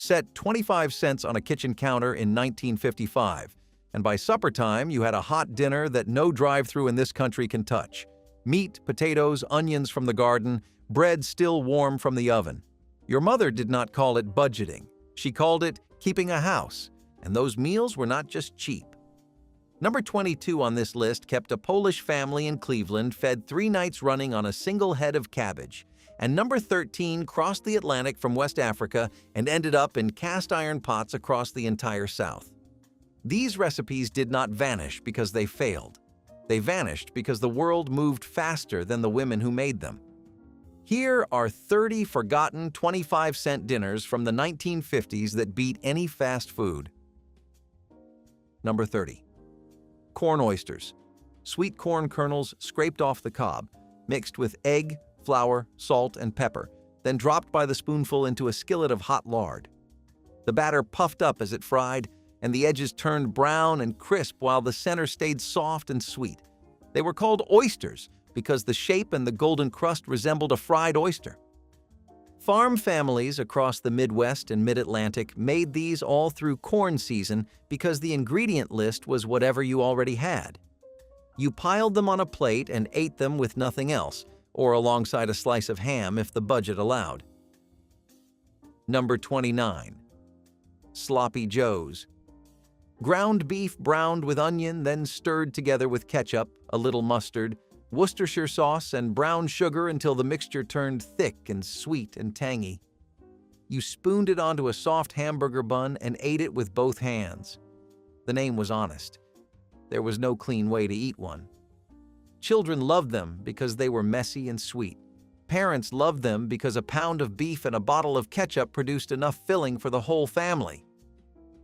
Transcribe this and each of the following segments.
set 25 cents on a kitchen counter in 1955, and by supper time you had a hot dinner that no drive-thru in this country can touch. Meat, potatoes, onions from the garden, bread still warm from the oven. Your mother did not call it budgeting. She called it keeping a house, and those meals were not just cheap. Number 22 on this list kept a Polish family in Cleveland fed 3 nights running on a single head of cabbage. And number 13 crossed the Atlantic from West Africa and ended up in cast iron pots across the entire South. These recipes did not vanish because they failed. They vanished because the world moved faster than the women who made them. Here are 30 forgotten 25-cent dinners from the 1950s that beat any fast food. Number 30. Corn oysters. Sweet corn kernels scraped off the cob, mixed with egg, flour, salt, and pepper, then dropped by the spoonful into a skillet of hot lard. The batter puffed up as it fried, and the edges turned brown and crisp while the center stayed soft and sweet. They were called oysters because the shape and the golden crust resembled a fried oyster. Farm families across the Midwest and Mid-Atlantic made these all through corn season because the ingredient list was whatever you already had. You piled them on a plate and ate them with nothing else, or alongside a slice of ham if the budget allowed. Number 29. Sloppy Joes. Ground beef browned with onion, then stirred together with ketchup, a little mustard, Worcestershire sauce, and brown sugar until the mixture turned thick and sweet and tangy. You spooned it onto a soft hamburger bun and ate it with both hands. The name was honest. There was no clean way to eat one. Children loved them because they were messy and sweet. Parents loved them because a pound of beef and a bottle of ketchup produced enough filling for the whole family.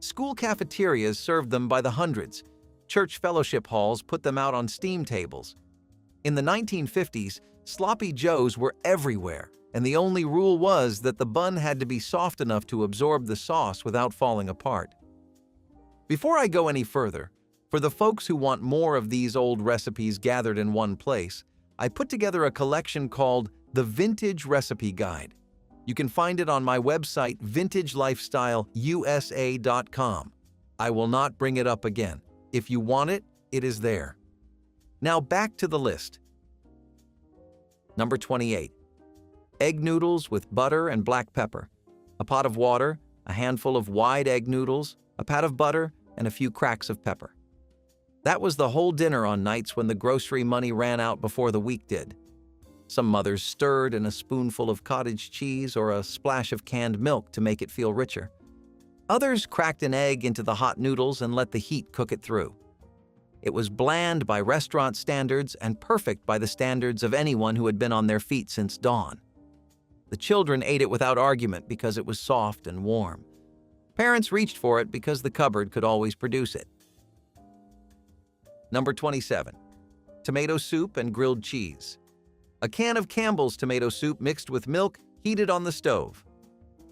School cafeterias served them by the hundreds. Church fellowship halls put them out on steam tables. In the 1950s, sloppy joes were everywhere, and the only rule was that the bun had to be soft enough to absorb the sauce without falling apart. Before I go any further, for the folks who want more of these old recipes gathered in one place, I put together a collection called The Vintage Recipe Guide. You can find it on my website, vintagelifestyleusa.com. I will not bring it up again. If you want it, it is there. Now back to the list. Number 28. Egg noodles with butter and black pepper. A pot of water, a handful of wide egg noodles, a pat of butter, and a few cracks of pepper. That was the whole dinner on nights when the grocery money ran out before the week did. Some mothers stirred in a spoonful of cottage cheese or a splash of canned milk to make it feel richer. Others cracked an egg into the hot noodles and let the heat cook it through. It was bland by restaurant standards and perfect by the standards of anyone who had been on their feet since dawn. The children ate it without argument because it was soft and warm. Parents reached for it because the cupboard could always produce it. Number 27. Tomato soup and grilled cheese. A can of Campbell's tomato soup mixed with milk heated on the stove.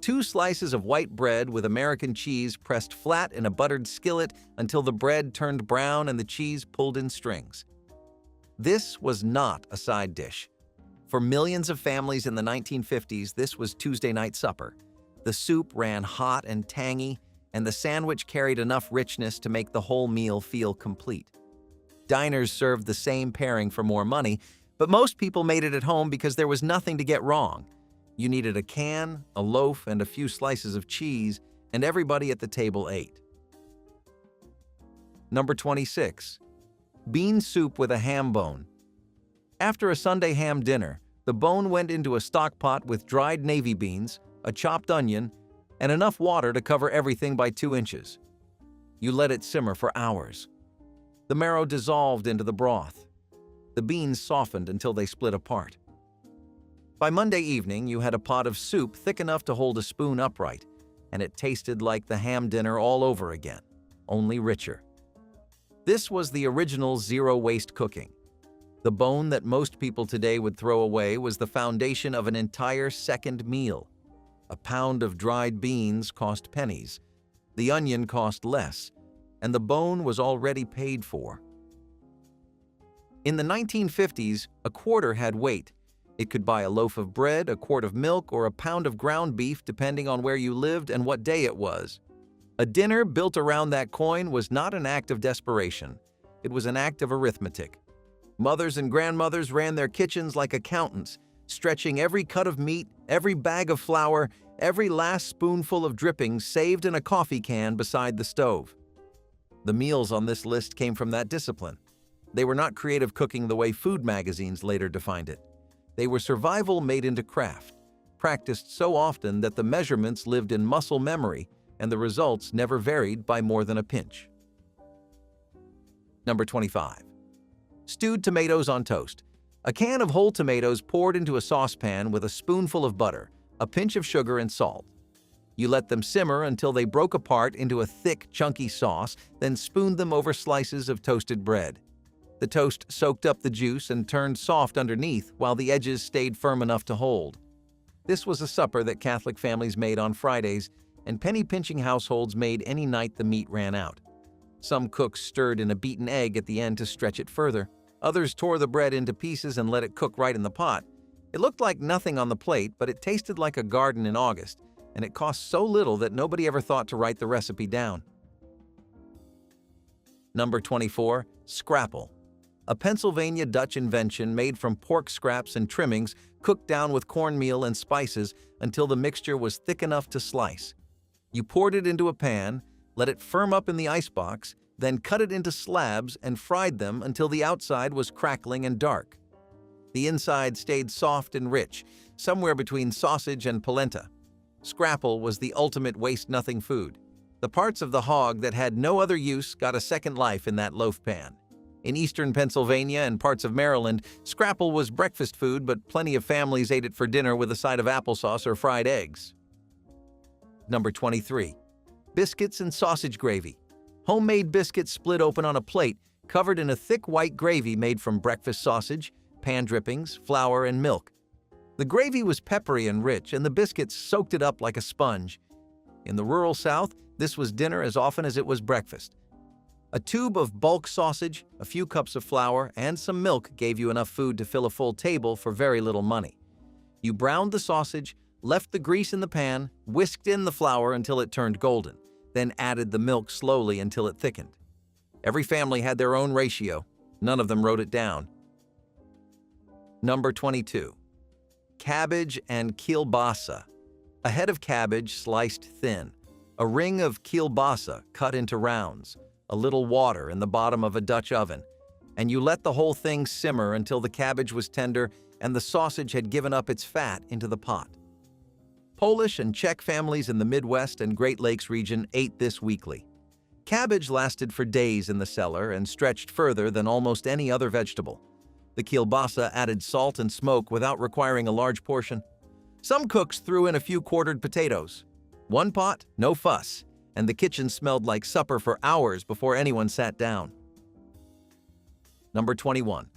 2 slices of white bread with American cheese pressed flat in a buttered skillet until the bread turned brown and the cheese pulled in strings. This was not a side dish. For millions of families in the 1950s, this was Tuesday night supper. The soup ran hot and tangy, and the sandwich carried enough richness to make the whole meal feel complete. Diners served the same pairing for more money, but most people made it at home because there was nothing to get wrong. You needed a can, a loaf, and a few slices of cheese, and everybody at the table ate. Number 26. Bean soup with a ham bone. After a Sunday ham dinner, the bone went into a stock pot with dried navy beans, a chopped onion, and enough water to cover everything by 2 inches. You let it simmer for hours. The marrow dissolved into the broth. The beans softened until they split apart. By Monday evening, you had a pot of soup thick enough to hold a spoon upright, and it tasted like the ham dinner all over again, only richer. This was the original zero-waste cooking. The bone that most people today would throw away was the foundation of an entire second meal. A pound of dried beans cost pennies, the onion cost less, and the bone was already paid for. In the 1950s, a quarter had weight. It could buy a loaf of bread, a quart of milk, or a pound of ground beef depending on where you lived and what day it was. A dinner built around that coin was not an act of desperation. It was an act of arithmetic. Mothers and grandmothers ran their kitchens like accountants, stretching every cut of meat, every bag of flour, every last spoonful of drippings saved in a coffee can beside the stove. The meals on this list came from that discipline. They were not creative cooking the way food magazines later defined it. They were survival made into craft, practiced so often that the measurements lived in muscle memory and the results never varied by more than a pinch. Number 25. Stewed tomatoes on toast. A can of whole tomatoes poured into a saucepan with a spoonful of butter, a pinch of sugar and salt. You let them simmer until they broke apart into a thick, chunky sauce, then spooned them over slices of toasted bread. The toast soaked up the juice and turned soft underneath while the edges stayed firm enough to hold. This was a supper that Catholic families made on Fridays, and penny-pinching households made any night the meat ran out. Some cooks stirred in a beaten egg at the end to stretch it further. Others tore the bread into pieces and let it cook right in the pot. It looked like nothing on the plate, but it tasted like a garden in August, and it cost so little that nobody ever thought to write the recipe down. Number 24. Scrapple. A Pennsylvania Dutch invention made from pork scraps and trimmings cooked down with cornmeal and spices until the mixture was thick enough to slice. You poured it into a pan, let it firm up in the icebox, then cut it into slabs and fried them until the outside was crackling and dark. The inside stayed soft and rich, somewhere between sausage and polenta. Scrapple was the ultimate waste-nothing food. The parts of the hog that had no other use got a second life in that loaf pan. In eastern Pennsylvania and parts of Maryland, scrapple was breakfast food, but plenty of families ate it for dinner with a side of applesauce or fried eggs. Number 23. Biscuits and sausage gravy. Homemade biscuits split open on a plate, covered in a thick white gravy made from breakfast sausage, pan drippings, flour, and milk. The gravy was peppery and rich, and the biscuits soaked it up like a sponge. In the rural South, this was dinner as often as it was breakfast. A tube of bulk sausage, a few cups of flour, and some milk gave you enough food to fill a full table for very little money. You browned the sausage, left the grease in the pan, whisked in the flour until it turned golden, then added the milk slowly until it thickened. Every family had their own ratio. None of them wrote it down. Number 22. Cabbage and kielbasa. A head of cabbage sliced thin, a ring of kielbasa cut into rounds, a little water in the bottom of a Dutch oven, and you let the whole thing simmer until the cabbage was tender and the sausage had given up its fat into the pot. Polish and Czech families in the Midwest and Great Lakes region ate this weekly. Cabbage lasted for days in the cellar and stretched further than almost any other vegetable. The kielbasa added salt and smoke without requiring a large portion. Some cooks threw in a few quartered potatoes. One pot, no fuss, and the kitchen smelled like supper for hours before anyone sat down. Number 21.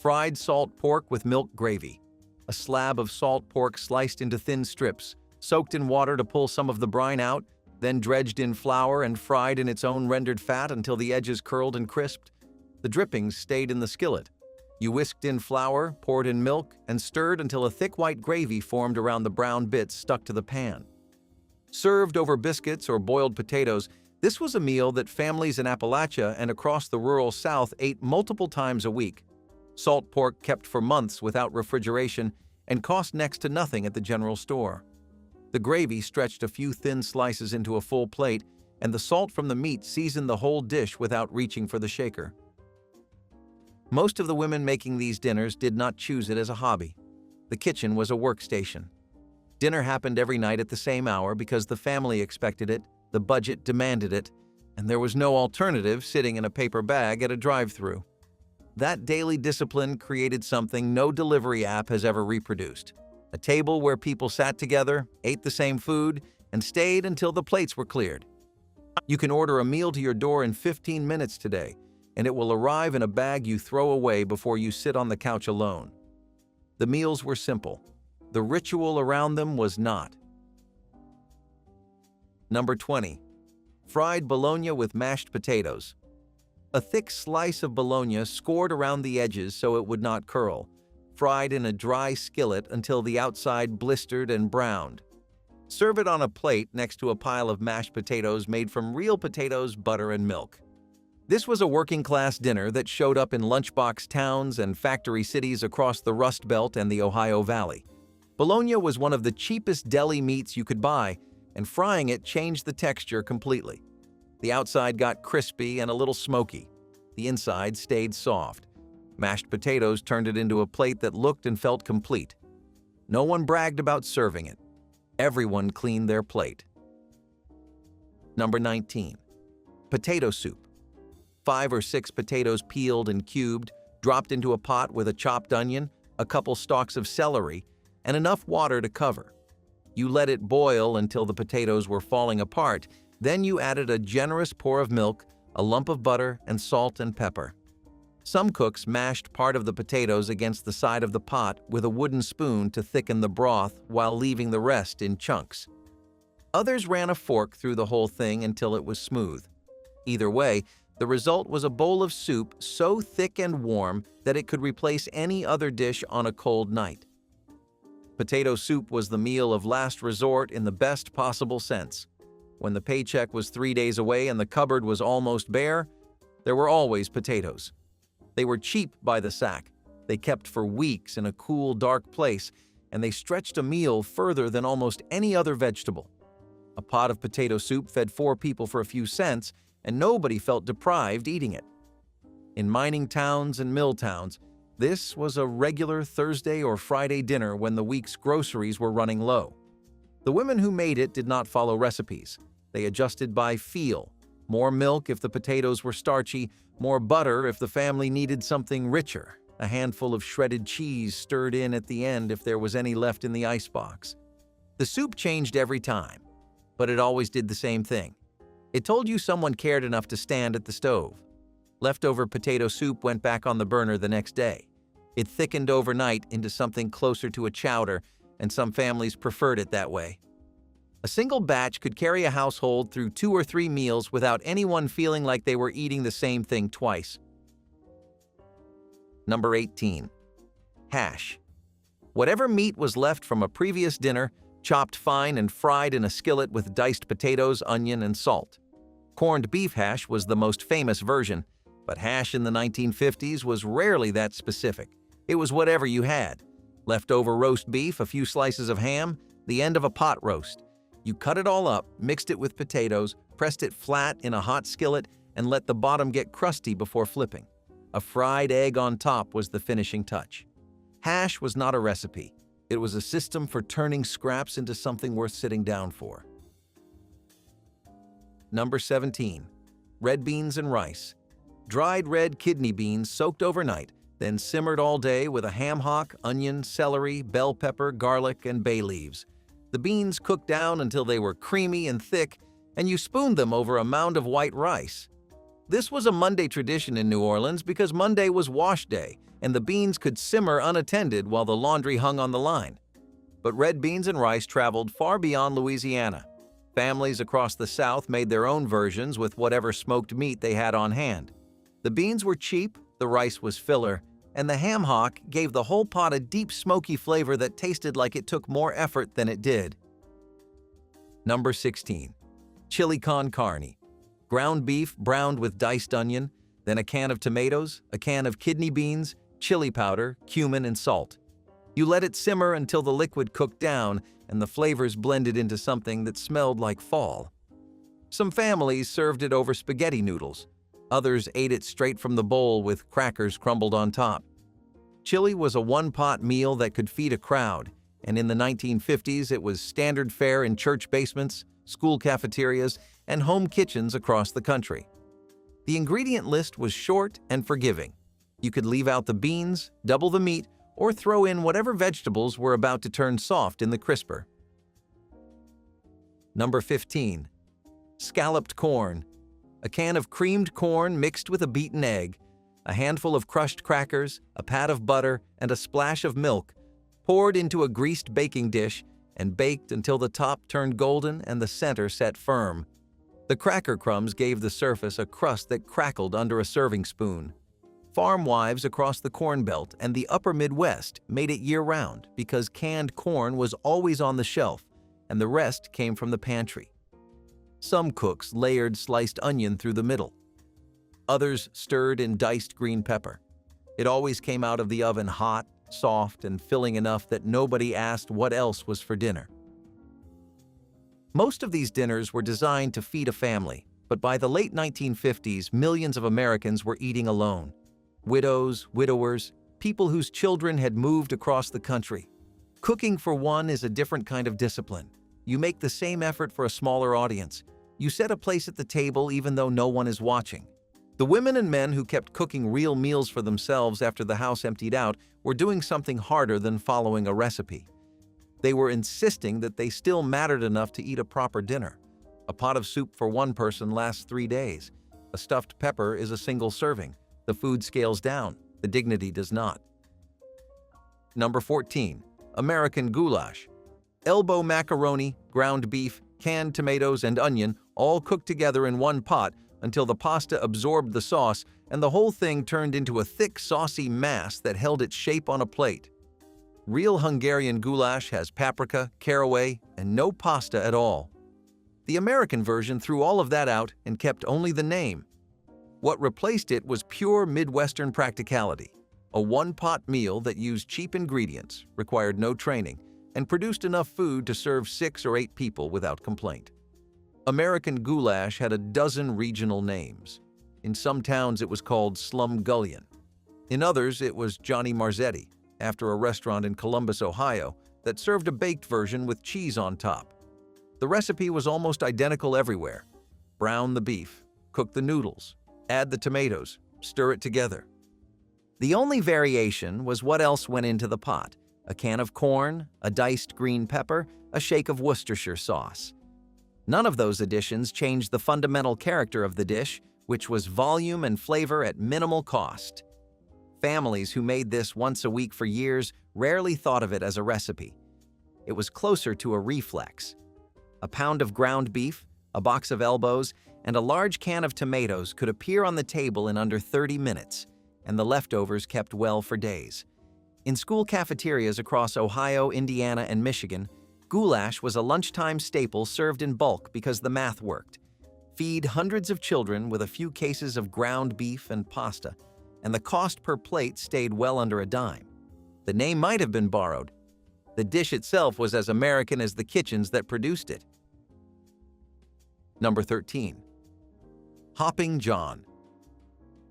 Fried salt pork with milk gravy. A slab of salt pork sliced into thin strips, soaked in water to pull some of the brine out, then dredged in flour and fried in its own rendered fat until the edges curled and crisped. The drippings stayed in the skillet. You whisked in flour, poured in milk, and stirred until a thick white gravy formed around the brown bits stuck to the pan. Served over biscuits or boiled potatoes, this was a meal that families in Appalachia and across the rural South ate multiple times a week. Salt pork kept for months without refrigeration and cost next to nothing at the general store. The gravy stretched a few thin slices into a full plate, and the salt from the meat seasoned the whole dish without reaching for the shaker. Most of the women making these dinners did not choose it as a hobby. The kitchen was a workstation. Dinner happened every night at the same hour because the family expected it, the budget demanded it, and there was no alternative sitting in a paper bag at a drive-thru. That daily discipline created something no delivery app has ever reproduced. A table where people sat together, ate the same food, and stayed until the plates were cleared. You can order a meal to your door in 15 minutes today, and it will arrive in a bag you throw away before you sit on the couch alone. The meals were simple. The ritual around them was not. Number 20. Fried bologna with mashed potatoes. A thick slice of bologna scored around the edges so it would not curl, fried in a dry skillet until the outside blistered and browned. Serve it on a plate next to a pile of mashed potatoes made from real potatoes, butter, and milk. This was a working-class dinner that showed up in lunchbox towns and factory cities across the Rust Belt and the Ohio Valley. Bologna was one of the cheapest deli meats you could buy, and frying it changed the texture completely. The outside got crispy and a little smoky. The inside stayed soft. Mashed potatoes turned it into a plate that looked and felt complete. No one bragged about serving it. Everyone cleaned their plate. Number 19. Potato soup. 5 or 6 potatoes peeled and cubed, dropped into a pot with a chopped onion, a couple stalks of celery, and enough water to cover. You let it boil until the potatoes were falling apart, then you added a generous pour of milk, a lump of butter, and salt and pepper. Some cooks mashed part of the potatoes against the side of the pot with a wooden spoon to thicken the broth while leaving the rest in chunks. Others ran a fork through the whole thing until it was smooth. Either way, the result was a bowl of soup so thick and warm that it could replace any other dish on a cold night. Potato soup was the meal of last resort in the best possible sense. When the paycheck was 3 days away and the cupboard was almost bare, there were always potatoes. They were cheap by the sack. They kept for weeks in a cool, dark place, and they stretched a meal further than almost any other vegetable. A pot of potato soup fed 4 people for a few cents, and nobody felt deprived eating it. In mining towns and mill towns, this was a regular Thursday or Friday dinner when the week's groceries were running low. The women who made it did not follow recipes. They adjusted by feel. More milk if the potatoes were starchy, more butter if the family needed something richer, a handful of shredded cheese stirred in at the end if there was any left in the icebox. The soup changed every time, but it always did the same thing. It told you someone cared enough to stand at the stove. Leftover potato soup went back on the burner the next day. It thickened overnight into something closer to a chowder, and some families preferred it that way. A single batch could carry a household through 2 or 3 meals without anyone feeling like they were eating the same thing twice. Number 18. Hash. Whatever meat was left from a previous dinner, chopped fine and fried in a skillet with diced potatoes, onion, and salt. Corned beef hash was the most famous version, but hash in the 1950s was rarely that specific. It was whatever you had. Leftover roast beef, a few slices of ham, the end of a pot roast. You cut it all up, mixed it with potatoes, pressed it flat in a hot skillet, and let the bottom get crusty before flipping. A fried egg on top was the finishing touch. Hash was not a recipe. It was a system for turning scraps into something worth sitting down for. Number 17. Red beans and rice. Dried red kidney beans soaked overnight, then simmered all day with a ham hock, onion, celery, bell pepper, garlic, and bay leaves. The beans cooked down until they were creamy and thick, and you spooned them over a mound of white rice. This was a Monday tradition in New Orleans because Monday was wash day, and the beans could simmer unattended while the laundry hung on the line. But red beans and rice traveled far beyond Louisiana. Families across the South made their own versions with whatever smoked meat they had on hand. The beans were cheap, the rice was filler, and the ham hock gave the whole pot a deep smoky flavor that tasted like it took more effort than it did. Number 16. Chili con carne. Ground beef browned with diced onion, then a can of tomatoes, a can of kidney beans, chili powder, cumin, and salt. You let it simmer until the liquid cooked down and the flavors blended into something that smelled like fall. Some families served it over spaghetti noodles. Others ate it straight from the bowl with crackers crumbled on top. Chili was a one-pot meal that could feed a crowd, and in the 1950s it was standard fare in church basements, school cafeterias, and home kitchens across the country. The ingredient list was short and forgiving. You could leave out the beans, double the meat, or throw in whatever vegetables were about to turn soft in the crisper. Number 15. Scalloped corn. A can of creamed corn mixed with a beaten egg, a handful of crushed crackers, a pat of butter, and a splash of milk, poured into a greased baking dish and baked until the top turned golden and the center set firm. The cracker crumbs gave the surface a crust that crackled under a serving spoon. Farm wives across the Corn Belt and the upper Midwest made it year-round because canned corn was always on the shelf and the rest came from the pantry. Some cooks layered sliced onion through the middle. Others stirred in diced green pepper. It always came out of the oven hot, soft, and filling enough that nobody asked what else was for dinner. Most of these dinners were designed to feed a family, but by the late 1950s, millions of Americans were eating alone. Widows, widowers, people whose children had moved across the country. Cooking for one is a different kind of discipline. You make the same effort for a smaller audience. You set a place at the table even though no one is watching. The women and men who kept cooking real meals for themselves after the house emptied out were doing something harder than following a recipe. They were insisting that they still mattered enough to eat a proper dinner. A pot of soup for one person lasts 3 days. A stuffed pepper is a single serving. The food scales down. The dignity does not. Number 14. American goulash. Elbow macaroni, ground beef, canned tomatoes, and onion all cooked together in one pot until the pasta absorbed the sauce and the whole thing turned into a thick, saucy mass that held its shape on a plate. Real Hungarian goulash has paprika, caraway, and no pasta at all. The American version threw all of that out and kept only the name. What replaced it was pure Midwestern practicality, a one-pot meal that used cheap ingredients, required no training, and produced enough food to serve 6 or 8 people without complaint. American goulash had a dozen regional names. In some towns it was called slumgullion. In others it was Johnny Marzetti, after a restaurant in Columbus, Ohio, that served a baked version with cheese on top. The recipe was almost identical everywhere. Brown the beef, cook the noodles, add the tomatoes, stir it together. The only variation was what else went into the pot: a can of corn, a diced green pepper, a shake of Worcestershire sauce. None of those additions changed the fundamental character of the dish, which was volume and flavor at minimal cost. Families who made this once a week for years rarely thought of it as a recipe. It was closer to a reflex. A pound of ground beef, a box of elbows, and a large can of tomatoes could appear on the table in under 30 minutes, and the leftovers kept well for days. In school cafeterias across Ohio, Indiana, and Michigan, goulash was a lunchtime staple served in bulk because the math worked. Feed hundreds of children with a few cases of ground beef and pasta, and the cost per plate stayed well under a dime. The name might have been borrowed. The dish itself was as American as the kitchens that produced it. Number 13. Hopping John.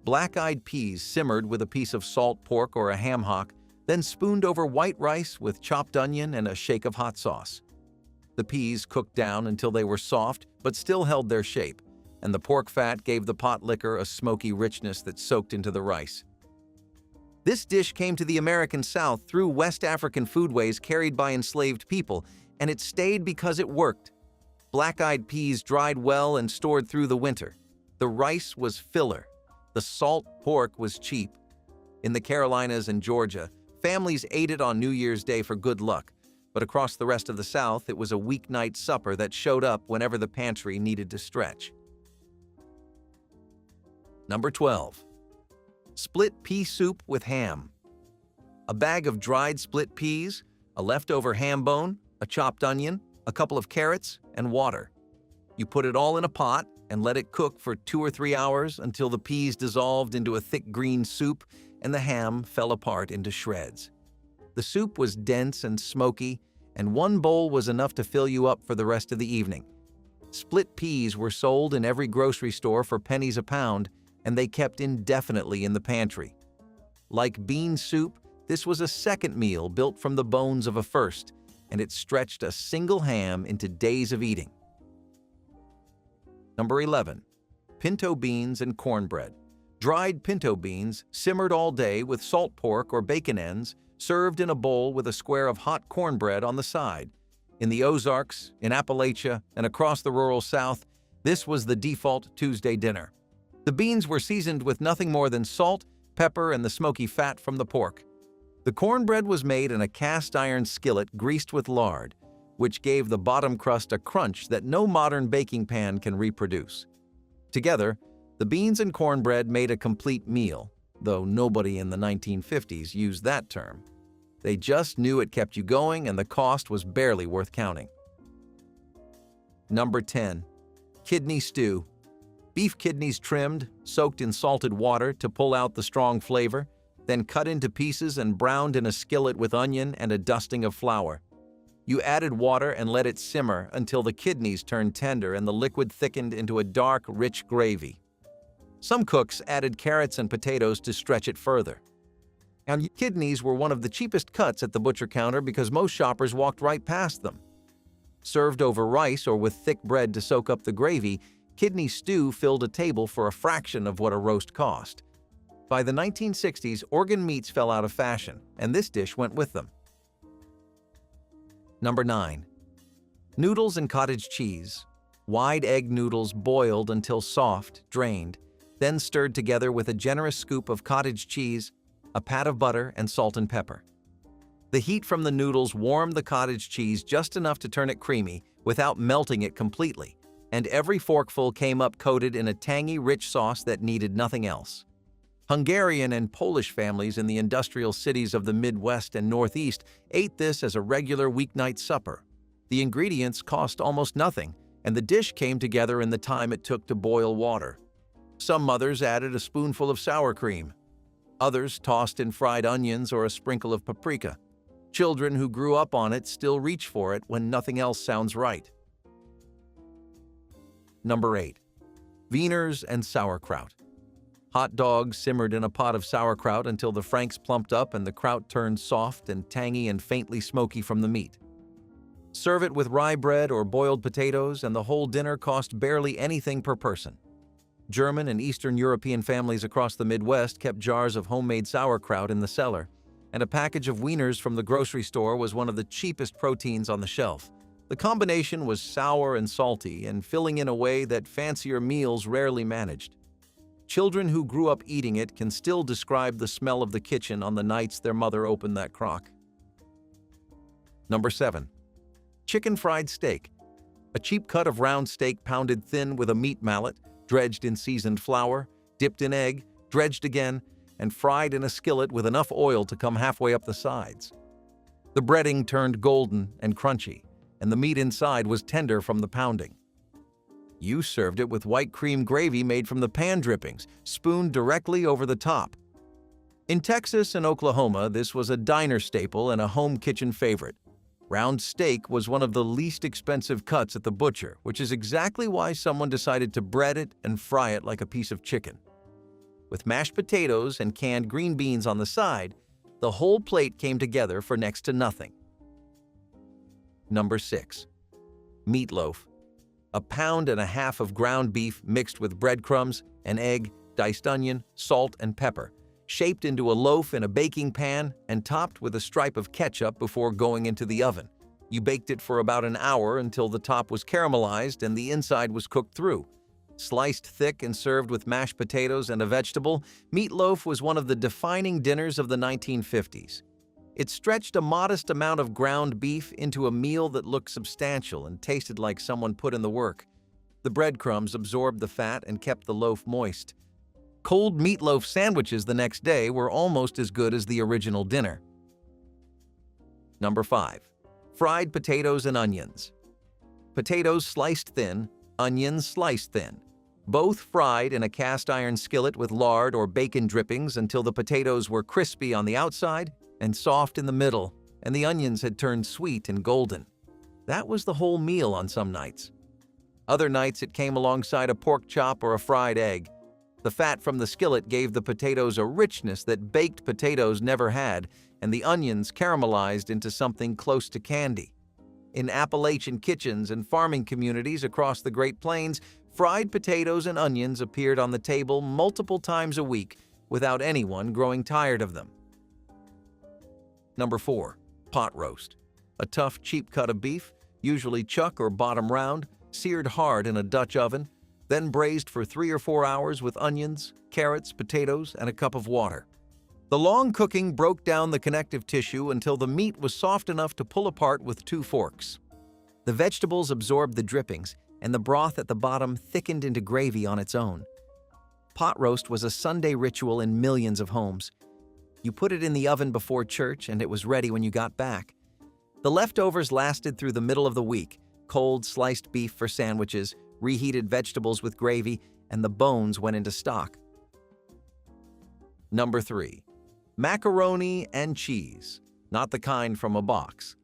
Black-eyed peas simmered with a piece of salt pork or a ham hock, then spooned over white rice with chopped onion and a shake of hot sauce. The peas cooked down until they were soft but still held their shape, and the pork fat gave the pot liquor a smoky richness that soaked into the rice. This dish came to the American South through West African foodways carried by enslaved people, and it stayed because it worked. Black-eyed peas dried well and stored through the winter. The rice was filler. The salt pork was cheap. In the Carolinas and Georgia, families ate it on New Year's Day for good luck, but across the rest of the South, it was a weeknight supper that showed up whenever the pantry needed to stretch. Number 12. Split pea soup with ham. A bag of dried split peas, a leftover ham bone, a chopped onion, a couple of carrots, and water. You put it all in a pot and let it cook for 2 or 3 hours until the peas dissolved into a thick green soup and the ham fell apart into shreds. The soup was dense and smoky, and one bowl was enough to fill you up for the rest of the evening. Split peas were sold in every grocery store for pennies a pound, and they kept indefinitely in the pantry. Like bean soup, this was a second meal built from the bones of a first, and it stretched a single ham into days of eating. Number 11. Pinto beans and cornbread. Dried pinto beans, simmered all day with salt pork or bacon ends, served in a bowl with a square of hot cornbread on the side. In the Ozarks, in Appalachia, and across the rural South, this was the default Tuesday dinner. The beans were seasoned with nothing more than salt, pepper, and the smoky fat from the pork. The cornbread was made in a cast-iron skillet greased with lard, which gave the bottom crust a crunch that no modern baking pan can reproduce. Together, the beans and cornbread made a complete meal, though nobody in the 1950s used that term. They just knew it kept you going and the cost was barely worth counting. Number 10. Kidney stew. Beef kidneys trimmed, soaked in salted water to pull out the strong flavor, then cut into pieces and browned in a skillet with onion and a dusting of flour. You added water and let it simmer until the kidneys turned tender and the liquid thickened into a dark, rich gravy. Some cooks added carrots and potatoes to stretch it further. Now, kidneys were one of the cheapest cuts at the butcher counter because most shoppers walked right past them. Served over rice or with thick bread to soak up the gravy, kidney stew filled a table for a fraction of what a roast cost. By the 1960s, organ meats fell out of fashion, and this dish went with them. Number 9. Noodles and cottage cheese. Wide egg noodles boiled until soft, drained, then stirred together with a generous scoop of cottage cheese, a pat of butter, and salt and pepper. The heat from the noodles warmed the cottage cheese just enough to turn it creamy without melting it completely, and every forkful came up coated in a tangy, rich sauce that needed nothing else. Hungarian and Polish families in the industrial cities of the Midwest and Northeast ate this as a regular weeknight supper. The ingredients cost almost nothing, and the dish came together in the time it took to boil water. Some mothers added a spoonful of sour cream. Others tossed in fried onions or a sprinkle of paprika. Children who grew up on it still reach for it when nothing else sounds right. Number 8. Wieners and sauerkraut. Hot dogs simmered in a pot of sauerkraut until the franks plumped up and the kraut turned soft and tangy and faintly smoky from the meat. Serve it with rye bread or boiled potatoes, and the whole dinner cost barely anything per person. German and Eastern European families across the Midwest kept jars of homemade sauerkraut in the cellar, and a package of wieners from the grocery store was one of the cheapest proteins on the shelf. The combination was sour and salty and filling in a way that fancier meals rarely managed. Children who grew up eating it can still describe the smell of the kitchen on the nights their mother opened that crock. Number 7. Chicken fried steak. A cheap cut of round steak pounded thin with a meat mallet, dredged in seasoned flour, dipped in egg, dredged again, and fried in a skillet with enough oil to come halfway up the sides. The breading turned golden and crunchy, and the meat inside was tender from the pounding. You served it with white cream gravy made from the pan drippings, spooned directly over the top. In Texas and Oklahoma, this was a diner staple and a home kitchen favorite. Round steak was one of the least expensive cuts at the butcher, which is exactly why someone decided to bread it and fry it like a piece of chicken. With mashed potatoes and canned green beans on the side, the whole plate came together for next to nothing. Number 6. Meatloaf. A pound and a half of ground beef mixed with breadcrumbs, an egg, diced onion, salt, and pepper, shaped into a loaf in a baking pan and topped with a stripe of ketchup before going into the oven. You baked it for about an hour until the top was caramelized and the inside was cooked through. Sliced thick and served with mashed potatoes and a vegetable, meatloaf was one of the defining dinners of the 1950s. It stretched a modest amount of ground beef into a meal that looked substantial and tasted like someone put in the work. The breadcrumbs absorbed the fat and kept the loaf moist. Cold meatloaf sandwiches the next day were almost as good as the original dinner. Number 5. Fried potatoes and onions. Potatoes sliced thin, onions sliced thin. Both fried in a cast iron skillet with lard or bacon drippings until the potatoes were crispy on the outside and soft in the middle, and the onions had turned sweet and golden. That was the whole meal on some nights. Other nights it came alongside a pork chop or a fried egg. The fat from the skillet gave the potatoes a richness that baked potatoes never had, and the onions caramelized into something close to candy. In Appalachian kitchens and farming communities across the Great Plains, fried potatoes and onions appeared on the table multiple times a week without anyone growing tired of them. Number 4. Pot roast. A tough, cheap cut of beef, usually chuck or bottom round, seared hard in a Dutch oven, then braised for 3 or 4 hours with onions, carrots, potatoes, and a cup of water. The long cooking broke down the connective tissue until the meat was soft enough to pull apart with 2 forks. The vegetables absorbed the drippings, and the broth at the bottom thickened into gravy on its own. Pot roast was a Sunday ritual in millions of homes. You put it in the oven before church, and it was ready when you got back. The leftovers lasted through the middle of the week: cold sliced beef for sandwiches, reheated vegetables with gravy, and the bones went into stock. Number 3. Macaroni and cheese, not the kind from a box.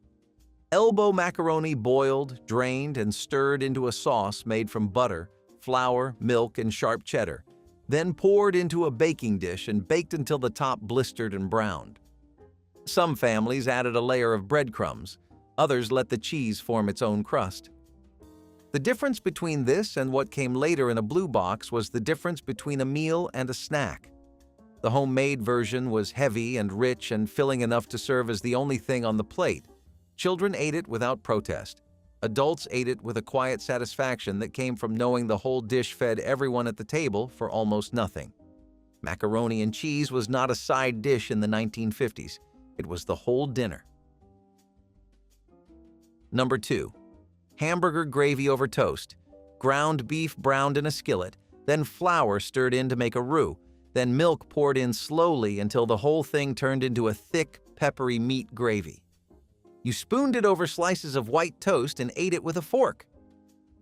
Elbow macaroni boiled, drained, and stirred into a sauce made from butter, flour, milk, and sharp cheddar, then poured into a baking dish and baked until the top blistered and browned. Some families added a layer of breadcrumbs, others let the cheese form its own crust. The difference between this and what came later in a blue box was the difference between a meal and a snack. The homemade version was heavy and rich and filling enough to serve as the only thing on the plate. Children ate it without protest. Adults ate it with a quiet satisfaction that came from knowing the whole dish fed everyone at the table for almost nothing. Macaroni and cheese was not a side dish in the 1950s. It was the whole dinner. Number 2. Hamburger gravy over toast. Ground beef browned in a skillet, then flour stirred in to make a roux, then milk poured in slowly until the whole thing turned into a thick, peppery meat gravy. You spooned it over slices of white toast and ate it with a fork.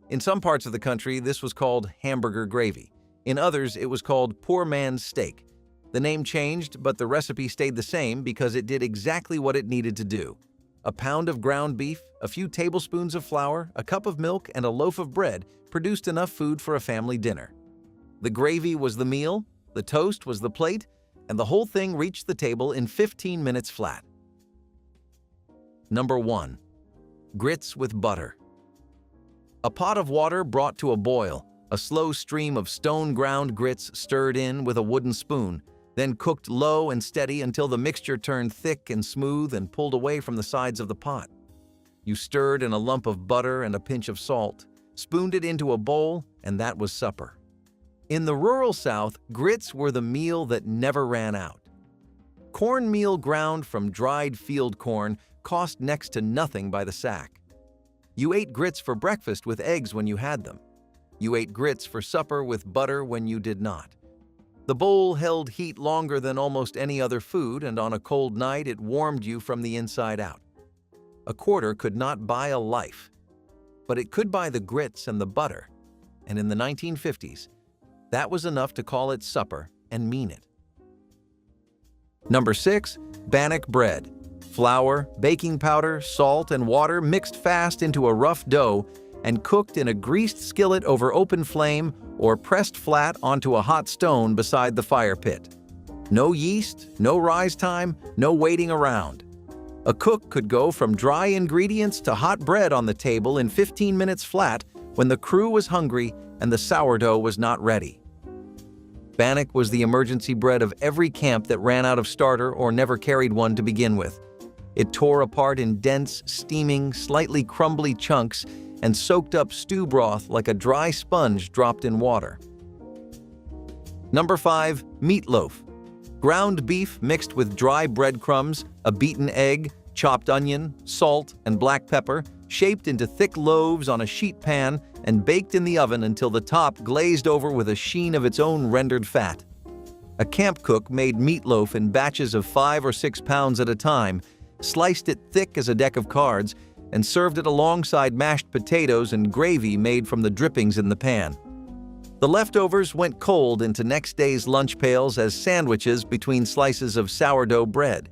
In some parts of the country, this was called hamburger gravy. In others, it was called poor man's steak. The name changed, but the recipe stayed the same because it did exactly what it needed to do. A pound of ground beef, a few tablespoons of flour, a cup of milk, and a loaf of bread produced enough food for a family dinner. The gravy was the meal, the toast was the plate, and the whole thing reached the table in 15 minutes flat. Number 1. Grits with butter. A pot of water brought to a boil, a slow stream of stone-ground grits stirred in with a wooden spoon, then cooked low and steady until the mixture turned thick and smooth and pulled away from the sides of the pot. You stirred in a lump of butter and a pinch of salt, spooned it into a bowl, and that was supper. In the rural South, grits were the meal that never ran out. Cornmeal ground from dried field corn cost next to nothing by the sack. You ate grits for breakfast with eggs when you had them. You ate grits for supper with butter when you did not. The bowl held heat longer than almost any other food, and on a cold night it warmed you from the inside out. A quarter could not buy a life, but it could buy the grits and the butter, and in the 1950s, that was enough to call it supper and mean it. Number 6. Bannock bread. Flour, baking powder, salt, and water mixed fast into a rough dough and cooked in a greased skillet over open flame or pressed flat onto a hot stone beside the fire pit. No yeast, no rise time, no waiting around. A cook could go from dry ingredients to hot bread on the table in 15 minutes flat when the crew was hungry and the sourdough was not ready. Bannock was the emergency bread of every camp that ran out of starter or never carried one to begin with. It tore apart in dense, steaming, slightly crumbly chunks and soaked up stew broth like a dry sponge dropped in water. Number 5. Meatloaf. Ground beef mixed with dry breadcrumbs, a beaten egg, chopped onion, salt, and black pepper, shaped into thick loaves on a sheet pan and baked in the oven until the top glazed over with a sheen of its own rendered fat. A camp cook made meatloaf in batches of 5 or 6 pounds at a time, sliced it thick as a deck of cards, and served it alongside mashed potatoes and gravy made from the drippings in the pan. The leftovers went cold into next day's lunch pails as sandwiches between slices of sourdough bread.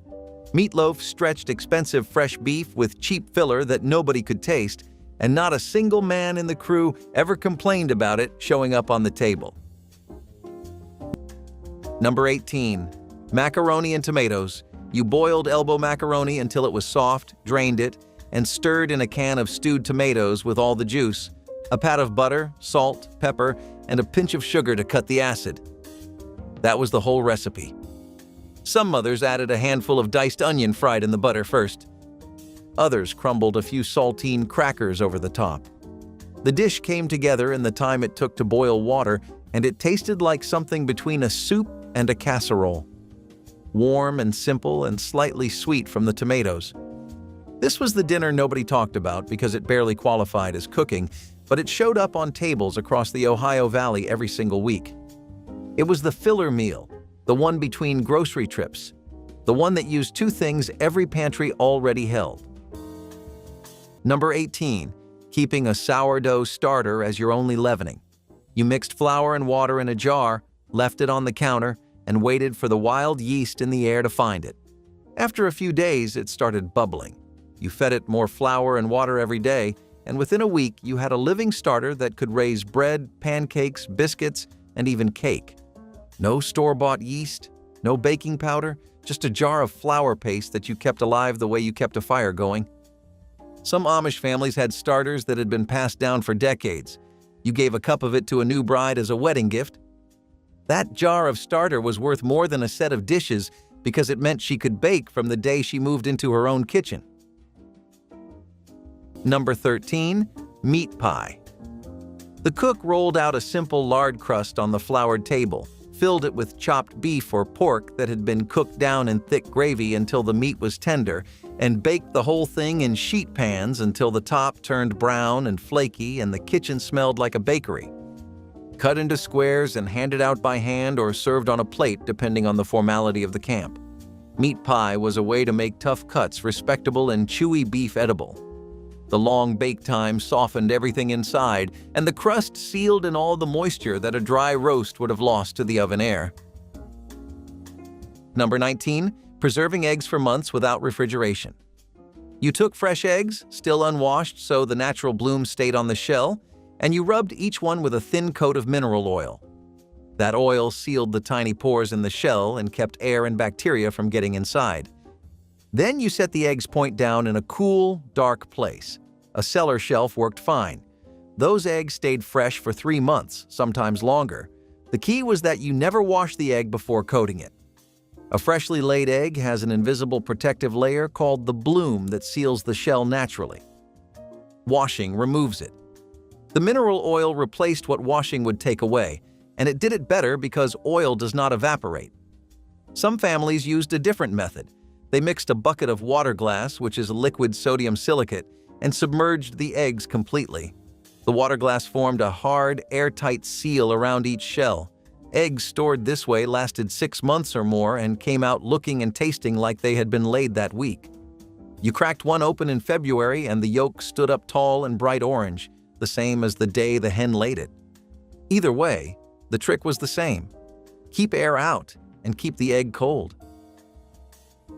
Meatloaf stretched expensive fresh beef with cheap filler that nobody could taste, and not a single man in the crew ever complained about it showing up on the table. Number 18. Macaroni and tomatoes. You boiled elbow macaroni until it was soft, drained it, and stirred in a can of stewed tomatoes with all the juice, a pat of butter, salt, pepper, and a pinch of sugar to cut the acid. That was the whole recipe. Some mothers added a handful of diced onion fried in the butter first. Others crumbled a few saltine crackers over the top. The dish came together in the time it took to boil water, and it tasted like something between a soup and a casserole. Warm and simple and slightly sweet from the tomatoes. This was the dinner nobody talked about because it barely qualified as cooking, but it showed up on tables across the Ohio Valley every single week. It was the filler meal, the one between grocery trips, the one that used two things every pantry already held. Number 18. Keeping a sourdough starter as your only leavening. You mixed flour and water in a jar, left it on the counter, and waited for the wild yeast in the air to find it. After a few days, it started bubbling. You fed it more flour and water every day, and within a week, you had a living starter that could raise bread, pancakes, biscuits, and even cake. No store-bought yeast, no baking powder, just a jar of flour paste that you kept alive the way you kept a fire going. Some Amish families had starters that had been passed down for decades. You gave a cup of it to a new bride as a wedding gift. That jar of starter was worth more than a set of dishes because it meant she could bake from the day she moved into her own kitchen. Number 13. Meat pie. The cook rolled out a simple lard crust on the floured table, filled it with chopped beef or pork that had been cooked down in thick gravy until the meat was tender, and baked the whole thing in sheet pans until the top turned brown and flaky and the kitchen smelled like a bakery. Cut into squares and handed out by hand or served on a plate depending on the formality of the camp. Meat pie was a way to make tough cuts respectable and chewy beef edible. The long bake time softened everything inside, and the crust sealed in all the moisture that a dry roast would have lost to the oven air. Number 19. Preserving eggs for months without refrigeration. You took fresh eggs, still unwashed so the natural bloom stayed on the shell, and you rubbed each one with a thin coat of mineral oil. That oil sealed the tiny pores in the shell and kept air and bacteria from getting inside. Then you set the eggs point down in a cool, dark place. A cellar shelf worked fine. Those eggs stayed fresh for 3 months, sometimes longer. The key was that you never wash the egg before coating it. A freshly laid egg has an invisible protective layer called the bloom that seals the shell naturally. Washing removes it. The mineral oil replaced what washing would take away, and it did it better because oil does not evaporate. Some families used a different method. They mixed a bucket of water glass, which is a liquid sodium silicate, and submerged the eggs completely. The water glass formed a hard, airtight seal around each shell. Eggs stored this way lasted 6 months or more and came out looking and tasting like they had been laid that week. You cracked one open in February and the yolk stood up tall and bright orange, the same as the day the hen laid it. Either way, the trick was the same. Keep air out and keep the egg cold.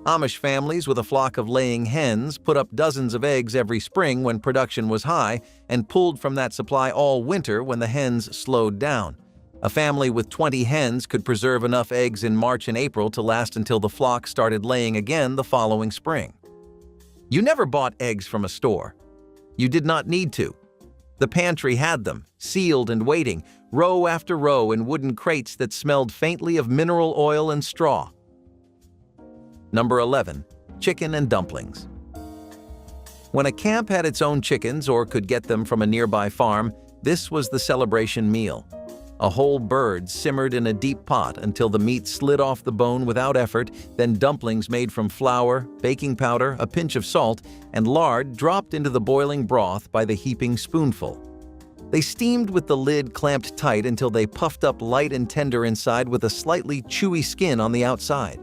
Amish families with a flock of laying hens put up dozens of eggs every spring when production was high and pulled from that supply all winter when the hens slowed down. A family with 20 hens could preserve enough eggs in March and April to last until the flock started laying again the following spring. You never bought eggs from a store. You did not need to. The pantry had them, sealed and waiting, row after row in wooden crates that smelled faintly of mineral oil and straw. Number 11. Chicken and dumplings. When a camp had its own chickens or could get them from a nearby farm, this was the celebration meal. A whole bird simmered in a deep pot until the meat slid off the bone without effort, then dumplings made from flour, baking powder, a pinch of salt, and lard dropped into the boiling broth by the heaping spoonful. They steamed with the lid clamped tight until they puffed up light and tender inside with a slightly chewy skin on the outside.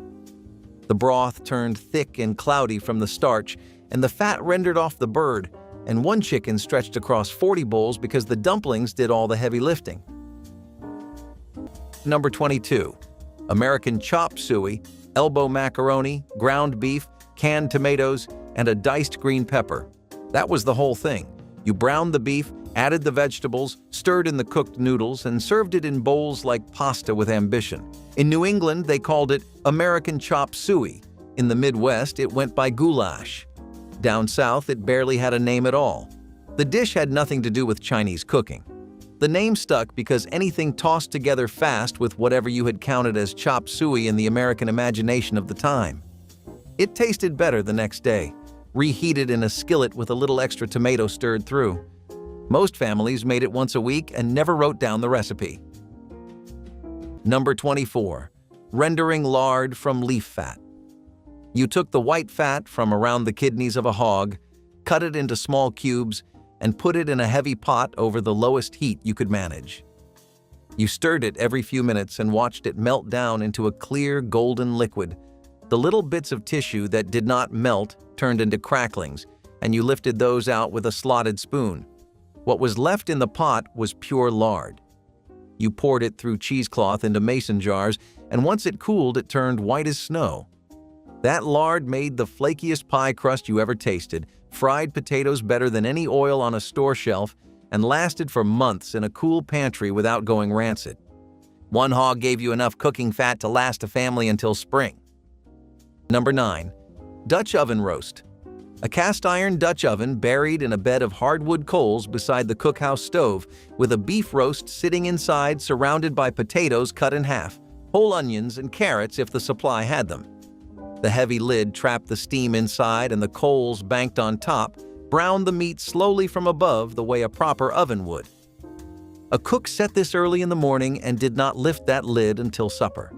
The broth turned thick and cloudy from the starch, and the fat rendered off the bird, and one chicken stretched across 40 bowls because the dumplings did all the heavy lifting. Number 22. American chop suey, elbow macaroni, ground beef, canned tomatoes, and a diced green pepper. That was the whole thing. You browned the beef, added the vegetables, stirred in the cooked noodles, and served it in bowls like pasta with ambition. In New England, they called it American chop suey. In the Midwest, it went by goulash. Down south, it barely had a name at all. The dish had nothing to do with Chinese cooking. The name stuck because anything tossed together fast with whatever you had counted as chop suey in the American imagination of the time. It tasted better the next day, reheated in a skillet with a little extra tomato stirred through. Most families made it once a week and never wrote down the recipe. Number 24. Rendering lard from leaf fat. You took the white fat from around the kidneys of a hog, cut it into small cubes, and put it in a heavy pot over the lowest heat you could manage. You stirred it every few minutes and watched it melt down into a clear, golden liquid. The little bits of tissue that did not melt turned into cracklings, and you lifted those out with a slotted spoon. What was left in the pot was pure lard. You poured it through cheesecloth into mason jars, and once it cooled, it turned white as snow. That lard made the flakiest pie crust you ever tasted, fried potatoes better than any oil on a store shelf, and lasted for months in a cool pantry without going rancid. One hog gave you enough cooking fat to last a family until spring. Number 9. Dutch oven roast. A cast-iron Dutch oven buried in a bed of hardwood coals beside the cookhouse stove, with a beef roast sitting inside surrounded by potatoes cut in half, whole onions and carrots if the supply had them. The heavy lid trapped the steam inside and the coals banked on top browned the meat slowly from above the way a proper oven would. A cook set this early in the morning and did not lift that lid until supper.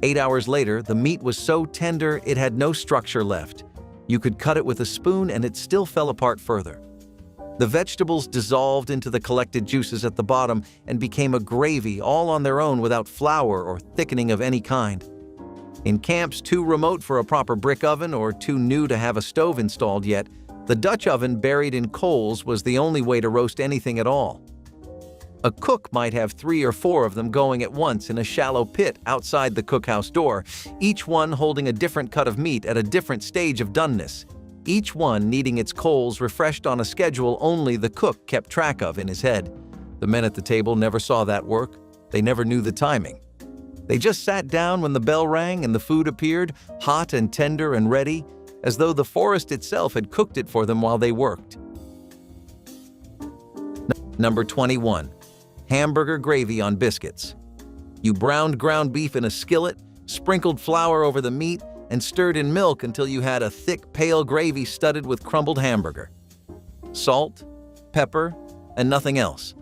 8 hours later, the meat was so tender it had no structure left. You could cut it with a spoon and it still fell apart further. The vegetables dissolved into the collected juices at the bottom and became a gravy all on their own without flour or thickening of any kind. In camps too remote for a proper brick oven or too new to have a stove installed yet, the Dutch oven buried in coals was the only way to roast anything at all. A cook might have 3 or 4 of them going at once in a shallow pit outside the cookhouse door, each one holding a different cut of meat at a different stage of doneness, each one needing its coals refreshed on a schedule only the cook kept track of in his head. The men at the table never saw that work. They never knew the timing. They just sat down when the bell rang and the food appeared, hot and tender and ready, as though the forest itself had cooked it for them while they worked. Number 21. Hamburger gravy on biscuits. You browned ground beef in a skillet, sprinkled flour over the meat, and stirred in milk until you had a thick, pale gravy studded with crumbled hamburger. Salt, pepper, and nothing else.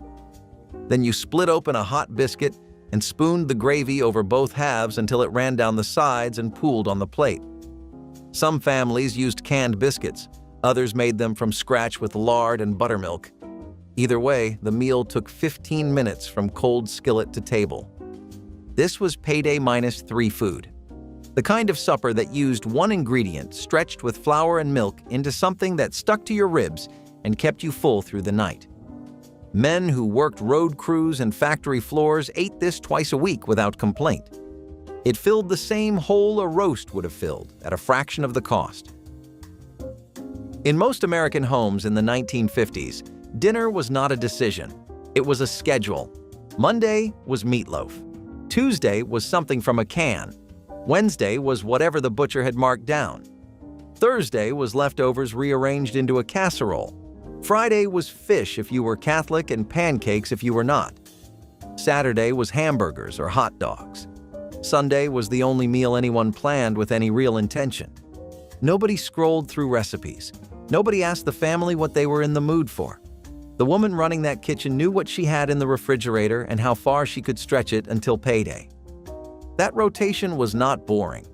Then you split open a hot biscuit and spooned the gravy over both halves until it ran down the sides and pooled on the plate. Some families used canned biscuits, others made them from scratch with lard and buttermilk. Either way, the meal took 15 minutes from cold skillet to table. This was payday minus 3 food. The kind of supper that used one ingredient stretched with flour and milk into something that stuck to your ribs and kept you full through the night. Men who worked road crews and factory floors ate this twice a week without complaint. It filled the same hole a roast would have filled at a fraction of the cost. In most American homes in the 1950s, dinner was not a decision. It was a schedule. Monday was meatloaf. Tuesday was something from a can. Wednesday was whatever the butcher had marked down. Thursday was leftovers rearranged into a casserole. Friday was fish if you were Catholic and pancakes if you were not. Saturday was hamburgers or hot dogs. Sunday was the only meal anyone planned with any real intention. Nobody scrolled through recipes. Nobody asked the family what they were in the mood for. The woman running that kitchen knew what she had in the refrigerator and how far she could stretch it until payday. That rotation was not boring.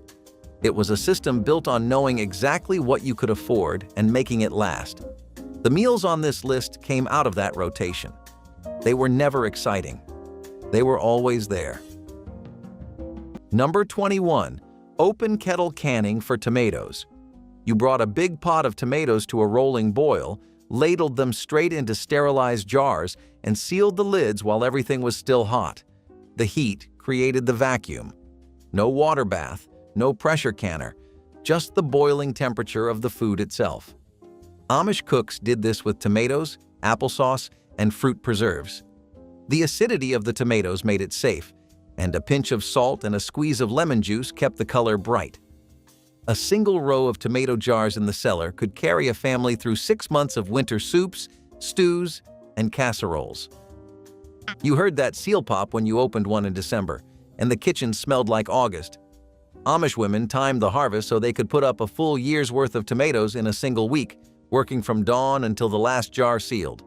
It was a system built on knowing exactly what you could afford and making it last. The meals on this list came out of that rotation. They were never exciting. They were always there. Number 21. Open kettle canning for tomatoes. You brought a big pot of tomatoes to a rolling boil, ladled them straight into sterilized jars, and sealed the lids while everything was still hot. The heat created the vacuum. No water bath, no pressure canner, just the boiling temperature of the food itself. Amish cooks did this with tomatoes, applesauce, and fruit preserves. The acidity of the tomatoes made it safe, and a pinch of salt and a squeeze of lemon juice kept the color bright. A single row of tomato jars in the cellar could carry a family through 6 months of winter soups, stews, and casseroles. You heard that seal pop when you opened one in December, and the kitchen smelled like August. Amish women timed the harvest so they could put up a full year's worth of tomatoes in a single week, working from dawn until the last jar sealed.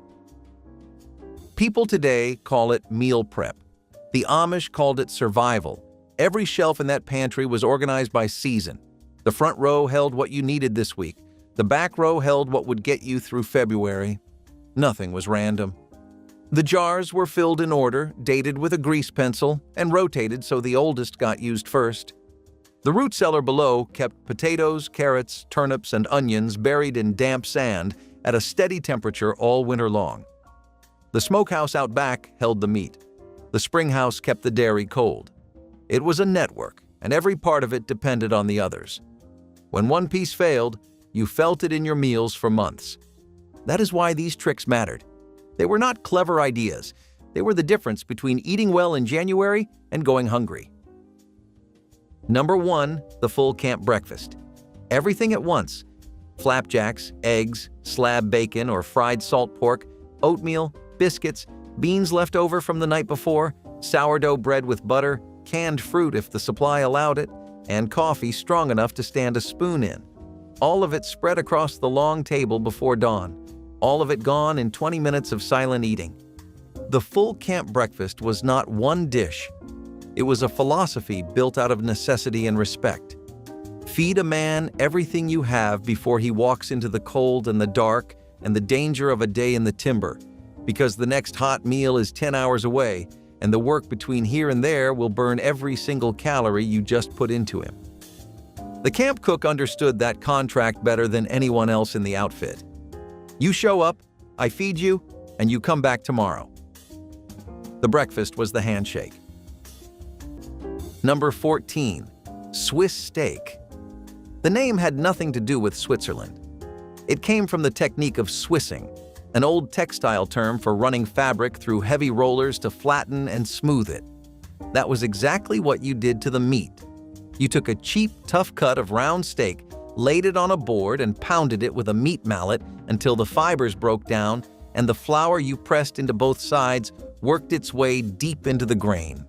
People today call it meal prep. The Amish called it survival. Every shelf in that pantry was organized by season. The front row held what you needed this week. The back row held what would get you through February. Nothing was random. The jars were filled in order, dated with a grease pencil, and rotated so the oldest got used first. The root cellar below kept potatoes, carrots, turnips, and onions buried in damp sand at a steady temperature all winter long. The smokehouse out back held the meat. The spring house kept the dairy cold. It was a network, and every part of it depended on the others. When one piece failed, you felt it in your meals for months. That is why these tricks mattered. They were not clever ideas. They were the difference between eating well in January and going hungry. Number 1, the full camp breakfast. Everything at once. Flapjacks, eggs, slab bacon or fried salt pork, oatmeal, biscuits, beans left over from the night before, sourdough bread with butter, canned fruit if the supply allowed it, and coffee strong enough to stand a spoon in. All of it spread across the long table before dawn. All of it gone in 20 minutes of silent eating. The full camp breakfast was not one dish. It was a philosophy built out of necessity and respect. Feed a man everything you have before he walks into the cold and the dark and the danger of a day in the timber, because the next hot meal is 10 hours away, and the work between here and there will burn every single calorie you just put into him. The camp cook understood that contract better than anyone else in the outfit. You show up, I feed you, and you come back tomorrow. The breakfast was the handshake. Number 14, Swiss steak. The name had nothing to do with Switzerland. It came from the technique of Swissing, an old textile term for running fabric through heavy rollers to flatten and smooth it. That was exactly what you did to the meat. You took a cheap, tough cut of round steak, laid it on a board, and pounded it with a meat mallet until the fibers broke down and the flour you pressed into both sides worked its way deep into the grain.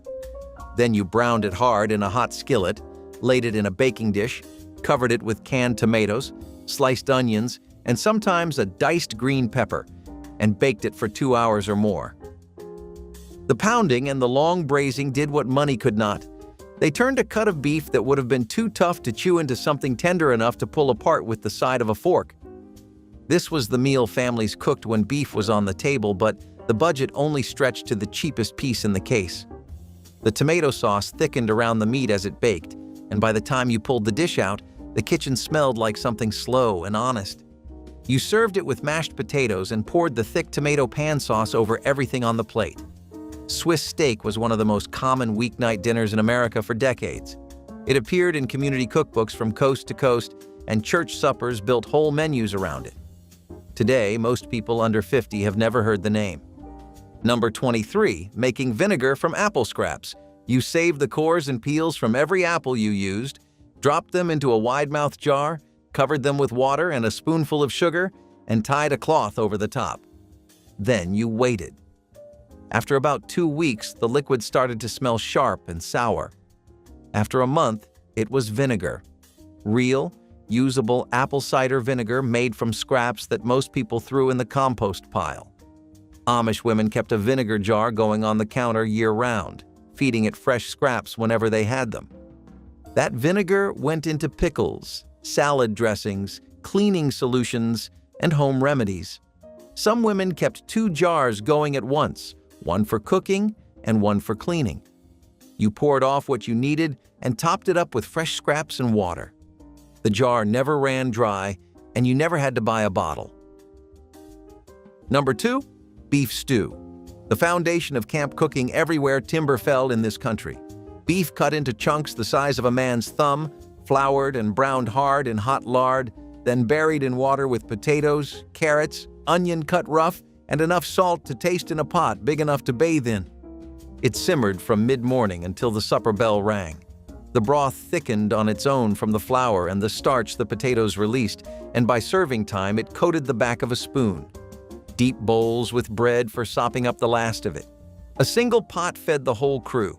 Then you browned it hard in a hot skillet, laid it in a baking dish, covered it with canned tomatoes, sliced onions, and sometimes a diced green pepper, and baked it for 2 hours or more. The pounding and the long braising did what money could not. They turned a cut of beef that would have been too tough to chew into something tender enough to pull apart with the side of a fork. This was the meal families cooked when beef was on the table, but the budget only stretched to the cheapest piece in the case. The tomato sauce thickened around the meat as it baked, and by the time you pulled the dish out, the kitchen smelled like something slow and honest. You served it with mashed potatoes and poured the thick tomato pan sauce over everything on the plate. Swiss steak was one of the most common weeknight dinners in America for decades. It appeared in community cookbooks from coast to coast, and church suppers built whole menus around it. Today, most people under 50 have never heard the name. Number 23, making vinegar from apple scraps. You saved the cores and peels from every apple you used, dropped them into a wide-mouthed jar, covered them with water and a spoonful of sugar, and tied a cloth over the top. Then you waited. After about 2 weeks, the liquid started to smell sharp and sour. After a month, it was vinegar. Real, usable apple cider vinegar made from scraps that most people threw in the compost pile. Amish women kept a vinegar jar going on the counter year-round, feeding it fresh scraps whenever they had them. That vinegar went into pickles, salad dressings, cleaning solutions, and home remedies. Some women kept 2 jars going at once, one for cooking and one for cleaning. You poured off what you needed and topped it up with fresh scraps and water. The jar never ran dry, and you never had to buy a bottle. Number 2, beef stew. The foundation of camp cooking everywhere timber fell in this country. Beef cut into chunks the size of a man's thumb, floured and browned hard in hot lard, then buried in water with potatoes, carrots, onion cut rough, and enough salt to taste in a pot big enough to bathe in. It simmered from mid-morning until the supper bell rang. The broth thickened on its own from the flour and the starch the potatoes released, and by serving time it coated the back of a spoon. Deep bowls with bread for sopping up the last of it. A single pot fed the whole crew,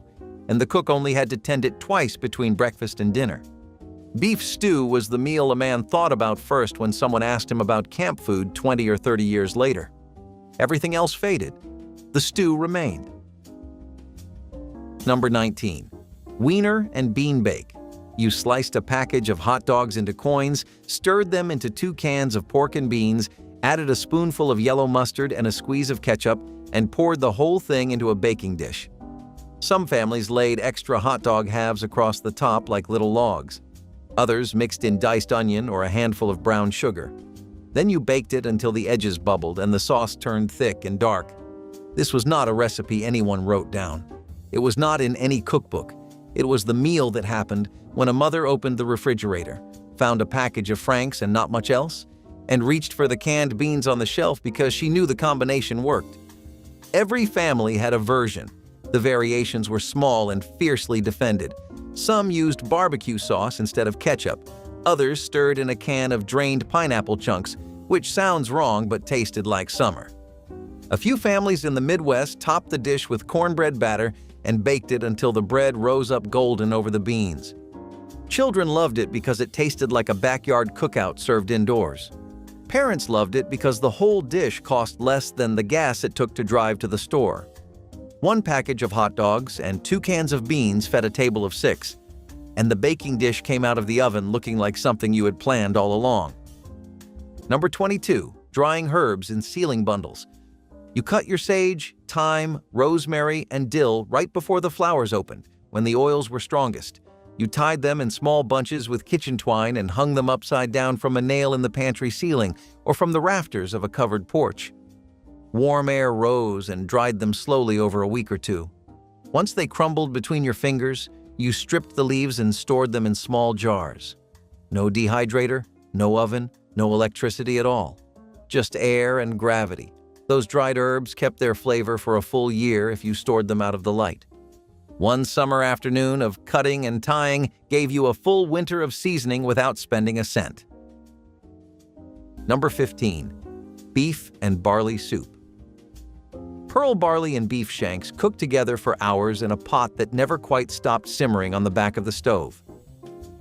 and the cook only had to tend it twice between breakfast and dinner. Beef stew was the meal a man thought about first when someone asked him about camp food 20 or 30 years later. Everything else faded. The stew remained. Number 19. Wiener and bean bake. You sliced a package of hot dogs into coins, stirred them into 2 cans of pork and beans, added a spoonful of yellow mustard and a squeeze of ketchup, and poured the whole thing into a baking dish. Some families laid extra hot dog halves across the top like little logs. Others mixed in diced onion or a handful of brown sugar. Then you baked it until the edges bubbled and the sauce turned thick and dark. This was not a recipe anyone wrote down. It was not in any cookbook. It was the meal that happened when a mother opened the refrigerator, found a package of Franks and not much else, and reached for the canned beans on the shelf because she knew the combination worked. Every family had a version. The variations were small and fiercely defended. Some used barbecue sauce instead of ketchup. Others stirred in a can of drained pineapple chunks, which sounds wrong but tasted like summer. A few families in the Midwest topped the dish with cornbread batter and baked it until the bread rose up golden over the beans. Children loved it because it tasted like a backyard cookout served indoors. Parents loved it because the whole dish cost less than the gas it took to drive to the store. One package of hot dogs and 2 cans of beans fed a table of 6, and the baking dish came out of the oven looking like something you had planned all along. Number 22. Drying herbs in sealing bundles. You cut your sage, thyme, rosemary, and dill right before the flowers opened, when the oils were strongest. You tied them in small bunches with kitchen twine and hung them upside down from a nail in the pantry ceiling or from the rafters of a covered porch. Warm air rose and dried them slowly over a week or 2. Once they crumbled between your fingers, you stripped the leaves and stored them in small jars. No dehydrator, no oven, no electricity at all. Just air and gravity. Those dried herbs kept their flavor for a full year if you stored them out of the light. One summer afternoon of cutting and tying gave you a full winter of seasoning without spending a cent. Number 15. Beef and barley soup. Pearl barley and beef shanks cooked together for hours in a pot that never quite stopped simmering on the back of the stove.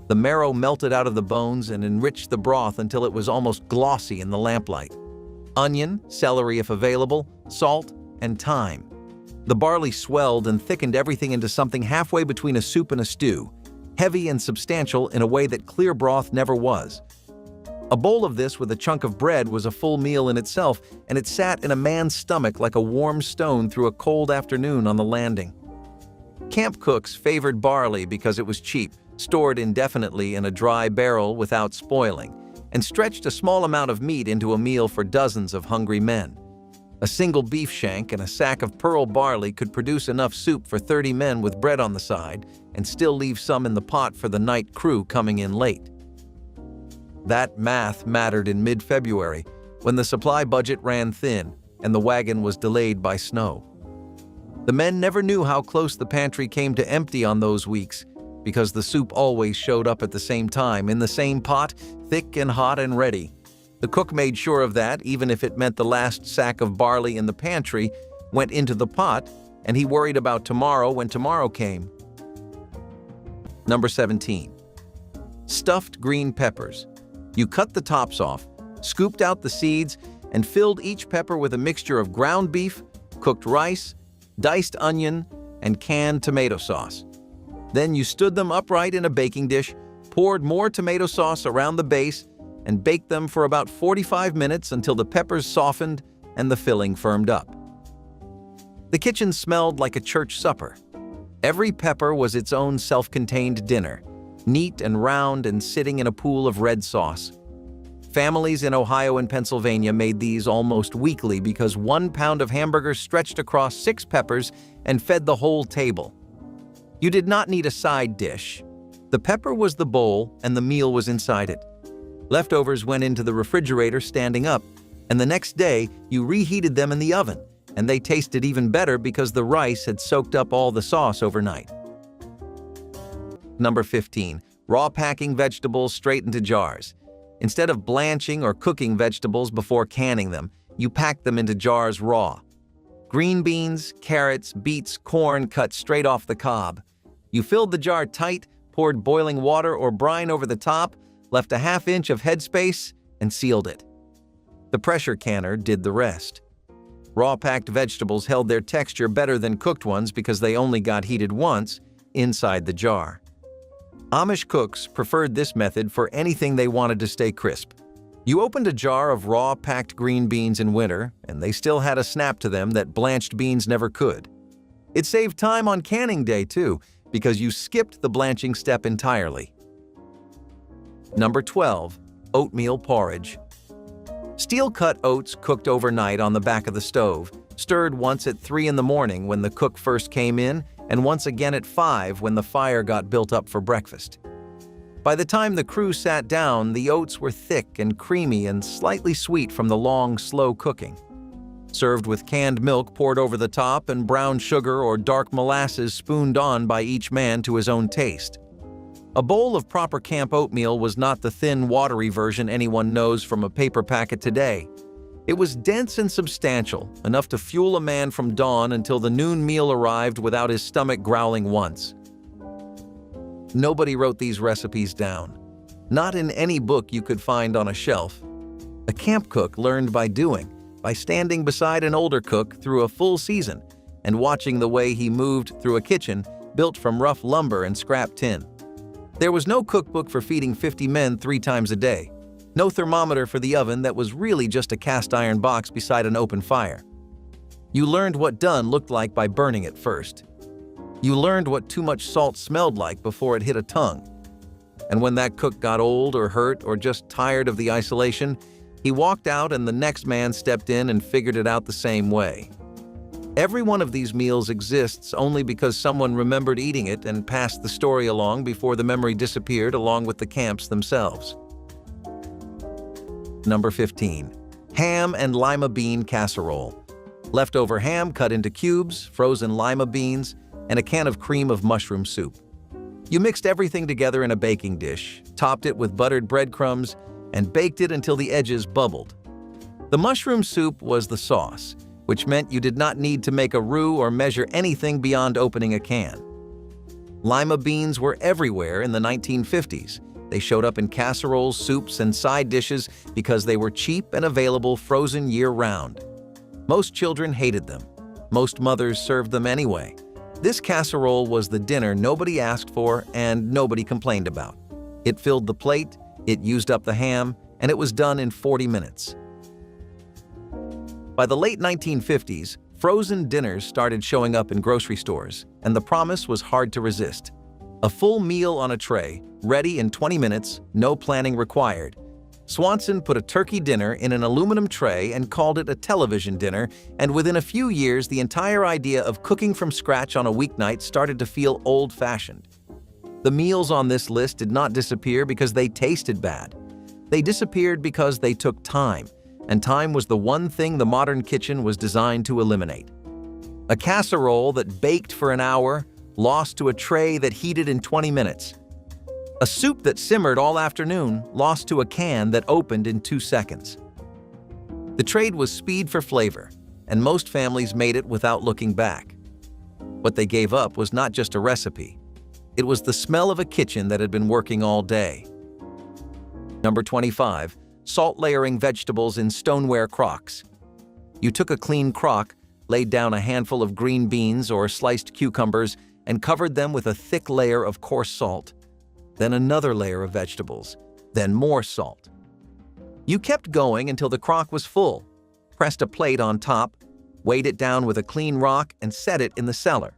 The marrow melted out of the bones and enriched the broth until it was almost glossy in the lamplight. Onion, celery if available, salt, and thyme. The barley swelled and thickened everything into something halfway between a soup and a stew, heavy and substantial in a way that clear broth never was. A bowl of this with a chunk of bread was a full meal in itself, and it sat in a man's stomach like a warm stone through a cold afternoon on the landing. Camp cooks favored barley because it was cheap, stored indefinitely in a dry barrel without spoiling, and stretched a small amount of meat into a meal for dozens of hungry men. A single beef shank and a sack of pearl barley could produce enough soup for 30 men with bread on the side, and still leave some in the pot for the night crew coming in late. That math mattered in mid-February, when the supply budget ran thin and the wagon was delayed by snow. The men never knew how close the pantry came to empty on those weeks, because the soup always showed up at the same time, in the same pot, thick and hot and ready. The cook made sure of that, even if it meant the last sack of barley in the pantry went into the pot, and he worried about tomorrow when tomorrow came. Number 17. Stuffed green peppers. You cut the tops off, scooped out the seeds, and filled each pepper with a mixture of ground beef, cooked rice, diced onion, and canned tomato sauce. Then you stood them upright in a baking dish, poured more tomato sauce around the base, and baked them for about 45 minutes until the peppers softened and the filling firmed up. The kitchen smelled like a church supper. Every pepper was its own self-contained dinner, neat and round and sitting in a pool of red sauce. Families in Ohio and Pennsylvania made these almost weekly because 1 pound of hamburger stretched across 6 peppers and fed the whole table. You did not need a side dish. The pepper was the bowl and the meal was inside it. Leftovers went into the refrigerator standing up, and the next day you reheated them in the oven, and they tasted even better because the rice had soaked up all the sauce overnight. Number 15. Raw packing vegetables straight into jars. Instead of blanching or cooking vegetables before canning them, you packed them into jars raw. Green beans, carrots, beets, corn cut straight off the cob. You filled the jar tight, poured boiling water or brine over the top, left a ½ inch of headspace, and sealed it. The pressure canner did the rest. Raw-packed vegetables held their texture better than cooked ones because they only got heated once, inside the jar. Amish cooks preferred this method for anything they wanted to stay crisp. You opened a jar of raw packed green beans in winter, and they still had a snap to them that blanched beans never could. It saved time on canning day too, because you skipped the blanching step entirely. Number 12. Oatmeal porridge. Steel-cut oats cooked overnight on the back of the stove, stirred once at 3 in the morning when the cook first came in, and once again at 5 when the fire got built up for breakfast. By the time the crew sat down, the oats were thick and creamy and slightly sweet from the long, slow cooking. Served with canned milk poured over the top and brown sugar or dark molasses spooned on by each man to his own taste. A bowl of proper camp oatmeal was not the thin, watery version anyone knows from a paper packet today. It was dense and substantial, enough to fuel a man from dawn until the noon meal arrived without his stomach growling once. Nobody wrote these recipes down. Not in any book you could find on a shelf. A camp cook learned by doing, by standing beside an older cook through a full season and watching the way he moved through a kitchen built from rough lumber and scrap tin. There was no cookbook for feeding 50 men 3 times a day. No thermometer for the oven that was really just a cast iron box beside an open fire. You learned what done looked like by burning it first. You learned what too much salt smelled like before it hit a tongue. And when that cook got old or hurt or just tired of the isolation, he walked out and the next man stepped in and figured it out the same way. Every one of these meals exists only because someone remembered eating it and passed the story along before the memory disappeared along with the camps themselves. Number 15. Ham and lima bean casserole. Leftover ham cut into cubes, frozen lima beans, and a can of cream of mushroom soup. You mixed everything together in a baking dish, topped it with buttered breadcrumbs, and baked it until the edges bubbled. The mushroom soup was the sauce, which meant you did not need to make a roux or measure anything beyond opening a can. Lima beans were everywhere in the 1950s. They showed up in casseroles, soups, and side dishes because they were cheap and available frozen year-round. Most children hated them. Most mothers served them anyway. This casserole was the dinner nobody asked for and nobody complained about. It filled the plate, it used up the ham, and it was done in 40 minutes. By the late 1950s, frozen dinners started showing up in grocery stores, and the promise was hard to resist. A full meal on a tray, ready in 20 minutes, no planning required. Swanson put a turkey dinner in an aluminum tray and called it a television dinner, and within a few years, the entire idea of cooking from scratch on a weeknight started to feel old-fashioned. The meals on this list did not disappear because they tasted bad. They disappeared because they took time, and time was the one thing the modern kitchen was designed to eliminate. A casserole that baked for an hour, lost to a tray that heated in 20 minutes. A soup that simmered all afternoon, lost to a can that opened in 2 seconds. The trade was speed for flavor, and most families made it without looking back. What they gave up was not just a recipe. It was the smell of a kitchen that had been working all day. Number 25. Salt layering vegetables in stoneware crocks. You took a clean crock, laid down a handful of green beans or sliced cucumbers, and covered them with a thick layer of coarse salt. Then another layer of vegetables, then more salt. You kept going until the crock was full, pressed a plate on top, weighed it down with a clean rock, and set it in the cellar.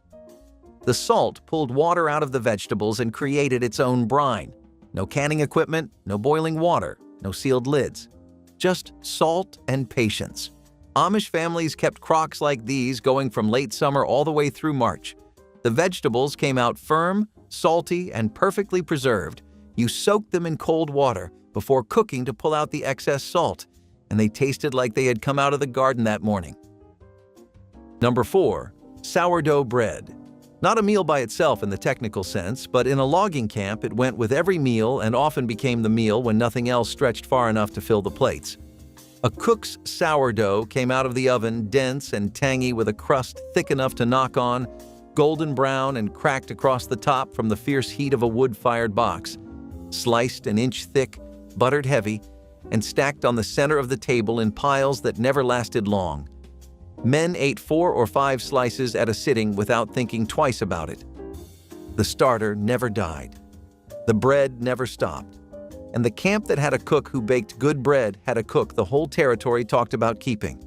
The salt pulled water out of the vegetables and created its own brine. No canning equipment, no boiling water, no sealed lids. Just salt and patience. Amish families kept crocks like these going from late summer all the way through March. The vegetables came out firm, salty, and perfectly preserved. You soaked them in cold water before cooking to pull out the excess salt, and they tasted like they had come out of the garden that morning. Number 4. Sourdough bread. Not a meal by itself in the technical sense, but in a logging camp it went with every meal and often became the meal when nothing else stretched far enough to fill the plates. A cook's sourdough came out of the oven dense and tangy with a crust thick enough to knock on, golden brown and cracked across the top from the fierce heat of a wood-fired box, sliced an inch thick, buttered heavy, and stacked on the center of the table in piles that never lasted long. Men ate 4 or 5 slices at a sitting without thinking twice about it. The starter never died. The bread never stopped. and the camp that had a cook who baked good bread had a cook the whole territory talked about keeping.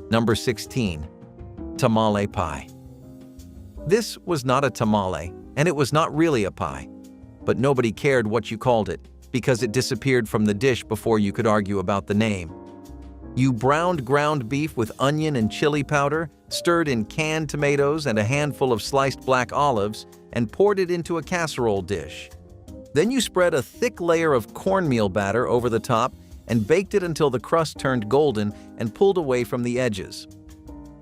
Number 16. Tamale pie. This was not a tamale, and it was not really a pie. But nobody cared what you called it, because it disappeared from the dish before you could argue about the name. You browned ground beef with onion and chili powder, stirred in canned tomatoes and a handful of sliced black olives, and poured it into a casserole dish. Then you spread a thick layer of cornmeal batter over the top and baked it until the crust turned golden and pulled away from the edges.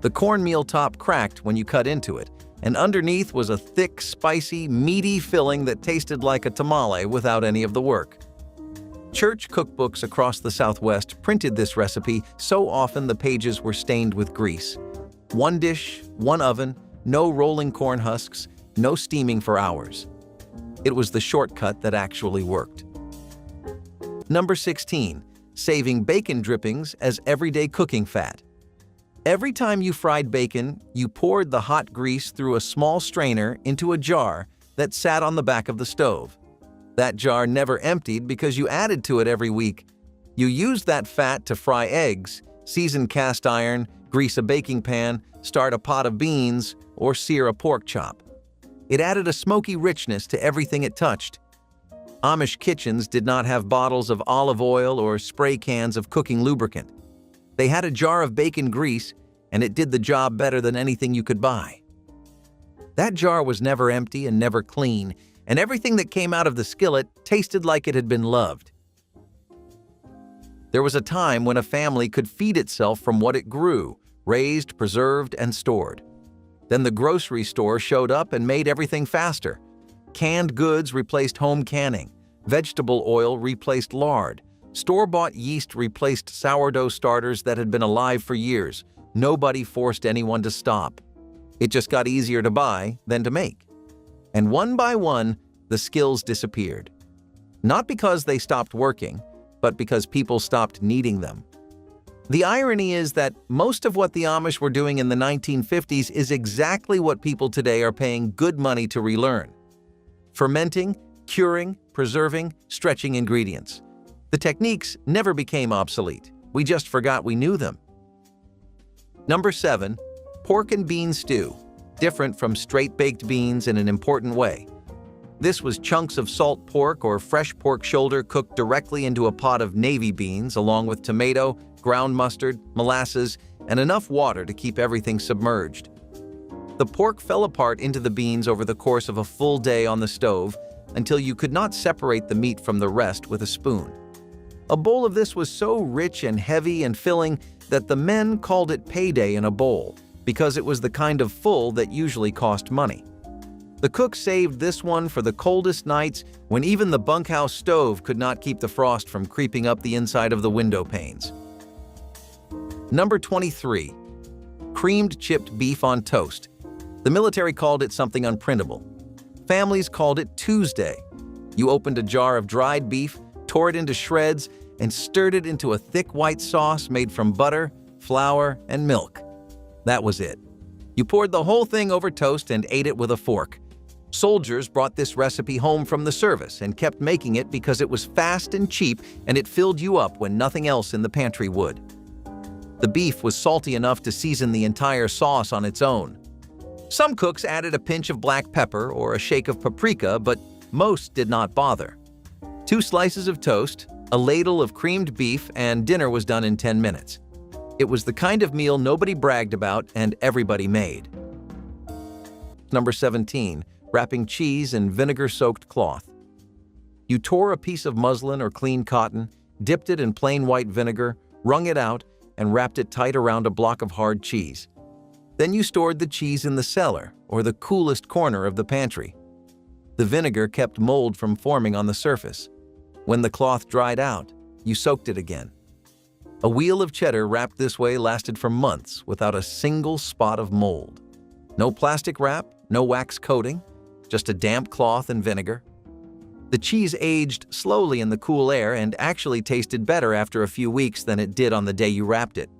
The cornmeal top cracked when you cut into it, and underneath was a thick, spicy, meaty filling that tasted like a tamale without any of the work. Church cookbooks across the Southwest printed this recipe so often the pages were stained with grease. One dish, one oven, no rolling corn husks, no steaming for hours. It was the shortcut that actually worked. Number 16. Saving bacon drippings as everyday cooking fat. Every time you fried bacon, you poured the hot grease through a small strainer into a jar that sat on the back of the stove. That jar never emptied because you added to it every week. You used that fat to fry eggs, season cast iron, grease a baking pan, start a pot of beans, or sear a pork chop. It added a smoky richness to everything it touched. Amish kitchens did not have bottles of olive oil or spray cans of cooking lubricant. They had a jar of bacon grease, and it did the job better than anything you could buy. That jar was never empty and never clean, and everything that came out of the skillet tasted like it had been loved. There was a time when a family could feed itself from what it grew, raised, preserved, and stored. Then the grocery store showed up and made everything faster. Canned goods replaced home canning. Vegetable oil replaced lard. Store-bought yeast replaced sourdough starters that had been alive for years. Nobody forced anyone to stop. It just got easier to buy than to make. And one by one, the skills disappeared. Not because they stopped working, but because people stopped needing them. The irony is that most of what the Amish were doing in the 1950s is exactly what people today are paying good money to relearn. Fermenting, curing, preserving, stretching ingredients. The techniques never became obsolete. We just forgot we knew them. Number 7. Pork and bean stew. Different from straight baked beans in an important way. This was chunks of salt pork or fresh pork shoulder cooked directly into a pot of navy beans along with tomato, ground mustard, molasses, and enough water to keep everything submerged. The pork fell apart into the beans over the course of a full day on the stove until you could not separate the meat from the rest with a spoon. A bowl of this was so rich and heavy and filling that the men called it payday in a bowl because it was the kind of full that usually cost money. The cook saved this one for the coldest nights when even the bunkhouse stove could not keep the frost from creeping up the inside of the window panes. Number 23. Creamed chipped beef on toast. The military called it something unprintable. Families called it Tuesday. You opened a jar of dried beef, tore it into shreds, and stirred it into a thick white sauce made from butter, flour, and milk. That was it. You poured the whole thing over toast and ate it with a fork. Soldiers brought this recipe home from the service and kept making it because it was fast and cheap and it filled you up when nothing else in the pantry would. The beef was salty enough to season the entire sauce on its own. Some cooks added a pinch of black pepper or a shake of paprika, but most did not bother. 2 slices of toast, a ladle of creamed beef, and dinner was done in 10 minutes. It was the kind of meal nobody bragged about and everybody made. Number 17. Wrapping cheese in vinegar-soaked cloth. You tore a piece of muslin or clean cotton, dipped it in plain white vinegar, wrung it out, and wrapped it tight around a block of hard cheese. Then you stored the cheese in the cellar or the coolest corner of the pantry. The vinegar kept mold from forming on the surface. When the cloth dried out, you soaked it again. A wheel of cheddar wrapped this way lasted for months without a single spot of mold. No plastic wrap, no wax coating, just a damp cloth and vinegar. The cheese aged slowly in the cool air and actually tasted better after a few weeks than it did on the day you wrapped it.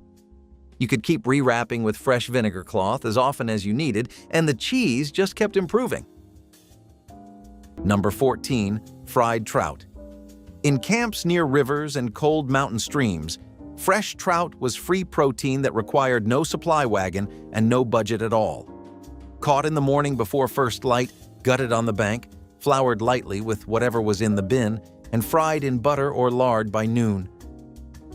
You could keep rewrapping with fresh vinegar cloth as often as you needed, and the cheese just kept improving. Number 14. Fried trout. In camps near rivers and cold mountain streams, fresh trout was free protein that required no supply wagon and no budget at all. Caught in the morning before first light, gutted on the bank, floured lightly with whatever was in the bin, and fried in butter or lard by noon.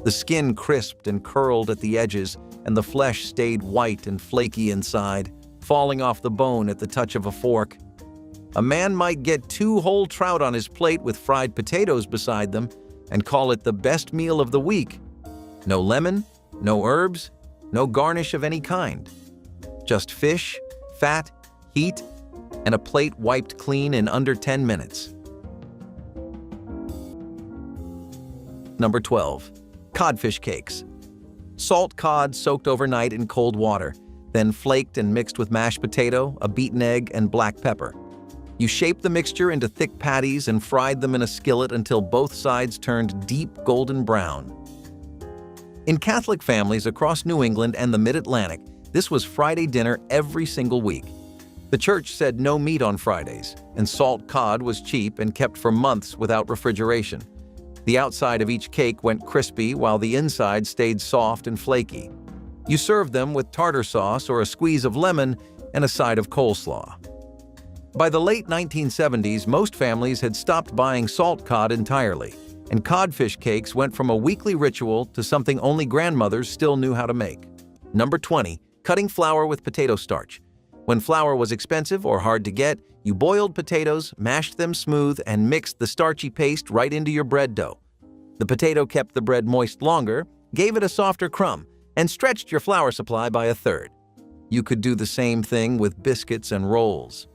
The skin crisped and curled at the edges, and the flesh stayed white and flaky inside, falling off the bone at the touch of a fork. A man might get 2 whole trout on his plate with fried potatoes beside them and call it the best meal of the week. No lemon, no herbs, no garnish of any kind. Just fish, fat, heat, and a plate wiped clean in under 10 minutes. Number 12. Codfish cakes. Salt cod soaked overnight in cold water, then flaked and mixed with mashed potato, a beaten egg, and black pepper. You shaped the mixture into thick patties and fried them in a skillet until both sides turned deep golden brown. In Catholic families across New England and the Mid-Atlantic, this was Friday dinner every single week. The church said no meat on Fridays, and salt cod was cheap and kept for months without refrigeration. The outside of each cake went crispy while the inside stayed soft and flaky. You served them with tartar sauce or a squeeze of lemon and a side of coleslaw. By the late 1970s, most families had stopped buying salt cod entirely, and codfish cakes went from a weekly ritual to something only grandmothers still knew how to make. Number 20. Cutting flour with potato starch. When flour was expensive or hard to get, you boiled potatoes, mashed them smooth, and mixed the starchy paste right into your bread dough. The potato kept the bread moist longer, gave it a softer crumb, and stretched your flour supply by a third. You could do the same thing with biscuits and rolls.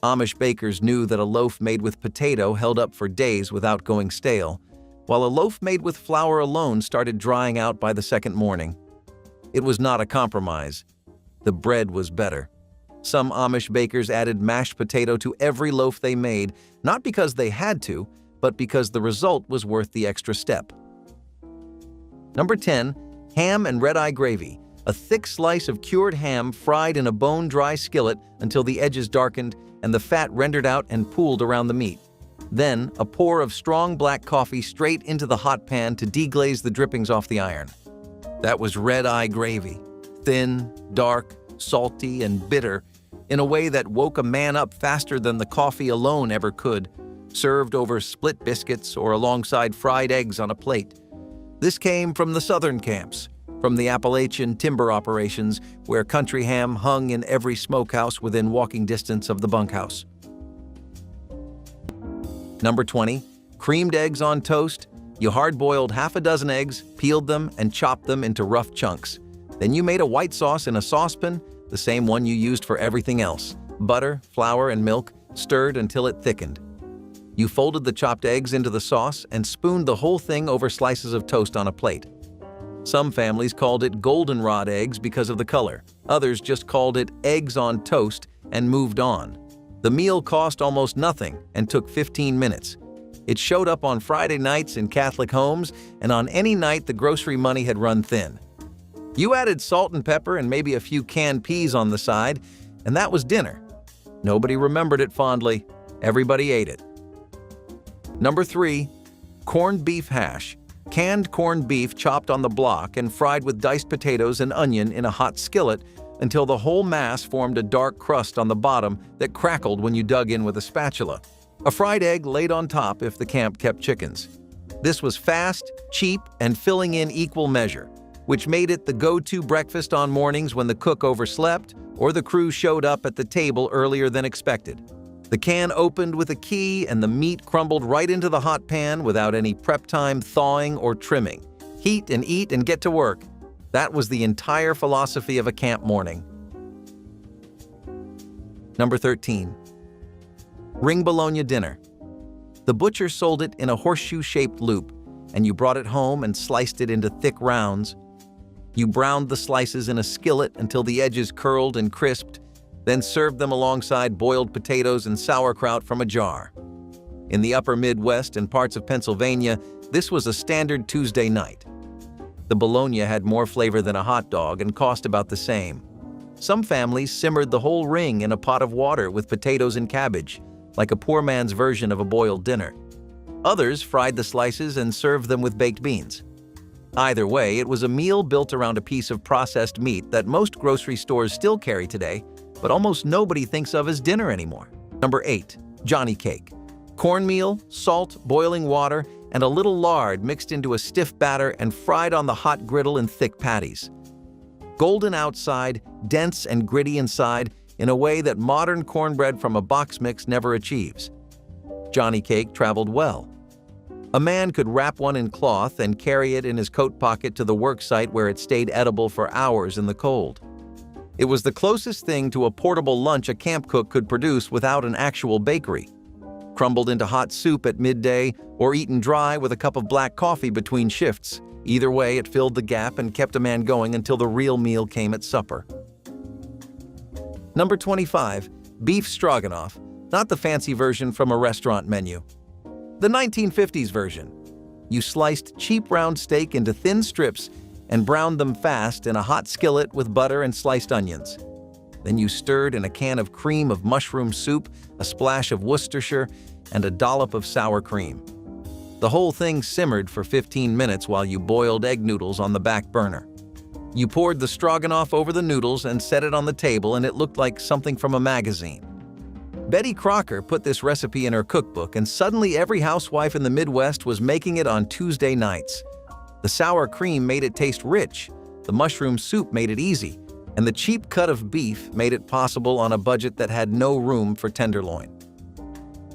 Amish bakers knew that a loaf made with potato held up for days without going stale, while a loaf made with flour alone started drying out by the second morning. It was not a compromise. The bread was better. Some Amish bakers added mashed potato to every loaf they made, not because they had to, but because the result was worth the extra step. Number 10. Ham and red-eye gravy. A thick slice of cured ham fried in a bone-dry skillet until the edges darkened and the fat rendered out and pooled around the meat. Then, a pour of strong black coffee straight into the hot pan to deglaze the drippings off the iron. That was red-eye gravy. Thin, dark, salty, and bitter, in a way that woke a man up faster than the coffee alone ever could, served over split biscuits or alongside fried eggs on a plate. This came from the southern camps, from the Appalachian timber operations where country ham hung in every smokehouse within walking distance of the bunkhouse. Number 20. Creamed eggs on toast. You hard-boiled half a dozen eggs, peeled them, and chopped them into rough chunks. Then you made a white sauce in a saucepan, the same one you used for everything else. Butter, flour, and milk, stirred until it thickened. You folded the chopped eggs into the sauce and spooned the whole thing over slices of toast on a plate. Some families called it goldenrod eggs because of the color. Others just called it eggs on toast and moved on. The meal cost almost nothing and took 15 minutes. It showed up on Friday nights in Catholic homes and on any night the grocery money had run thin. You added salt and pepper and maybe a few canned peas on the side, and that was dinner. Nobody remembered it fondly. Everybody ate it. Number 3. Corned beef hash. Canned corned beef chopped on the block and fried with diced potatoes and onion in a hot skillet until the whole mass formed a dark crust on the bottom that crackled when you dug in with a spatula. A fried egg laid on top if the camp kept chickens. This was fast, cheap, and filling in equal measure, which made it the go-to breakfast on mornings when the cook overslept or the crew showed up at the table earlier than expected. The can opened with a key and the meat crumbled right into the hot pan without any prep time, thawing, or trimming. Heat and eat and get to work. That was the entire philosophy of a camp morning. Number 13. Ring bologna dinner. The butcher sold it in a horseshoe-shaped loop, and you brought it home and sliced it into thick rounds. You browned the slices in a skillet until the edges curled and crisped, then served them alongside boiled potatoes and sauerkraut from a jar. In the upper Midwest and parts of Pennsylvania, this was a standard Tuesday night. The bologna had more flavor than a hot dog and cost about the same. Some families simmered the whole ring in a pot of water with potatoes and cabbage, like a poor man's version of a boiled dinner. Others fried the slices and served them with baked beans. Either way, it was a meal built around a piece of processed meat that most grocery stores still carry today, but almost nobody thinks of as dinner anymore. Number 8. Johnny cake. Cornmeal, salt, boiling water, and a little lard mixed into a stiff batter and fried on the hot griddle in thick patties. Golden outside, dense and gritty inside, in a way that modern cornbread from a box mix never achieves. Johnny cake traveled well. A man could wrap one in cloth and carry it in his coat pocket to the work site where it stayed edible for hours in the cold. It was the closest thing to a portable lunch a camp cook could produce without an actual bakery. Crumbled into hot soup at midday or eaten dry with a cup of black coffee between shifts. Either way, it filled the gap and kept a man going until the real meal came at supper. Number 25. Beef stroganoff, not the fancy version from a restaurant menu. The 1950s version. You sliced cheap round steak into thin strips and browned them fast in a hot skillet with butter and sliced onions. Then you stirred in a can of cream of mushroom soup, a splash of Worcestershire, and a dollop of sour cream. The whole thing simmered for 15 minutes while you boiled egg noodles on the back burner. You poured the stroganoff over the noodles and set it on the table, and it looked like something from a magazine. Betty Crocker put this recipe in her cookbook, and suddenly every housewife in the Midwest was making it on Tuesday nights. The sour cream made it taste rich, the mushroom soup made it easy, and the cheap cut of beef made it possible on a budget that had no room for tenderloin.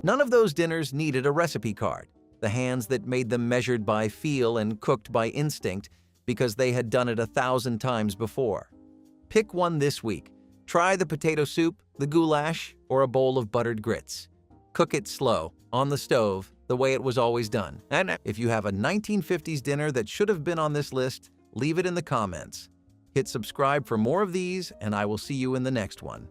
None of those dinners needed a recipe card, the hands that made them measured by feel and cooked by instinct because they had done it 1,000 times before. Pick one this week. Try the potato soup, the goulash, or a bowl of buttered grits. Cook it slow, on the stove, the way it was always done. And if you have a 1950s dinner that should have been on this list, leave it in the comments. Hit subscribe for more of these, and I will see you in the next one.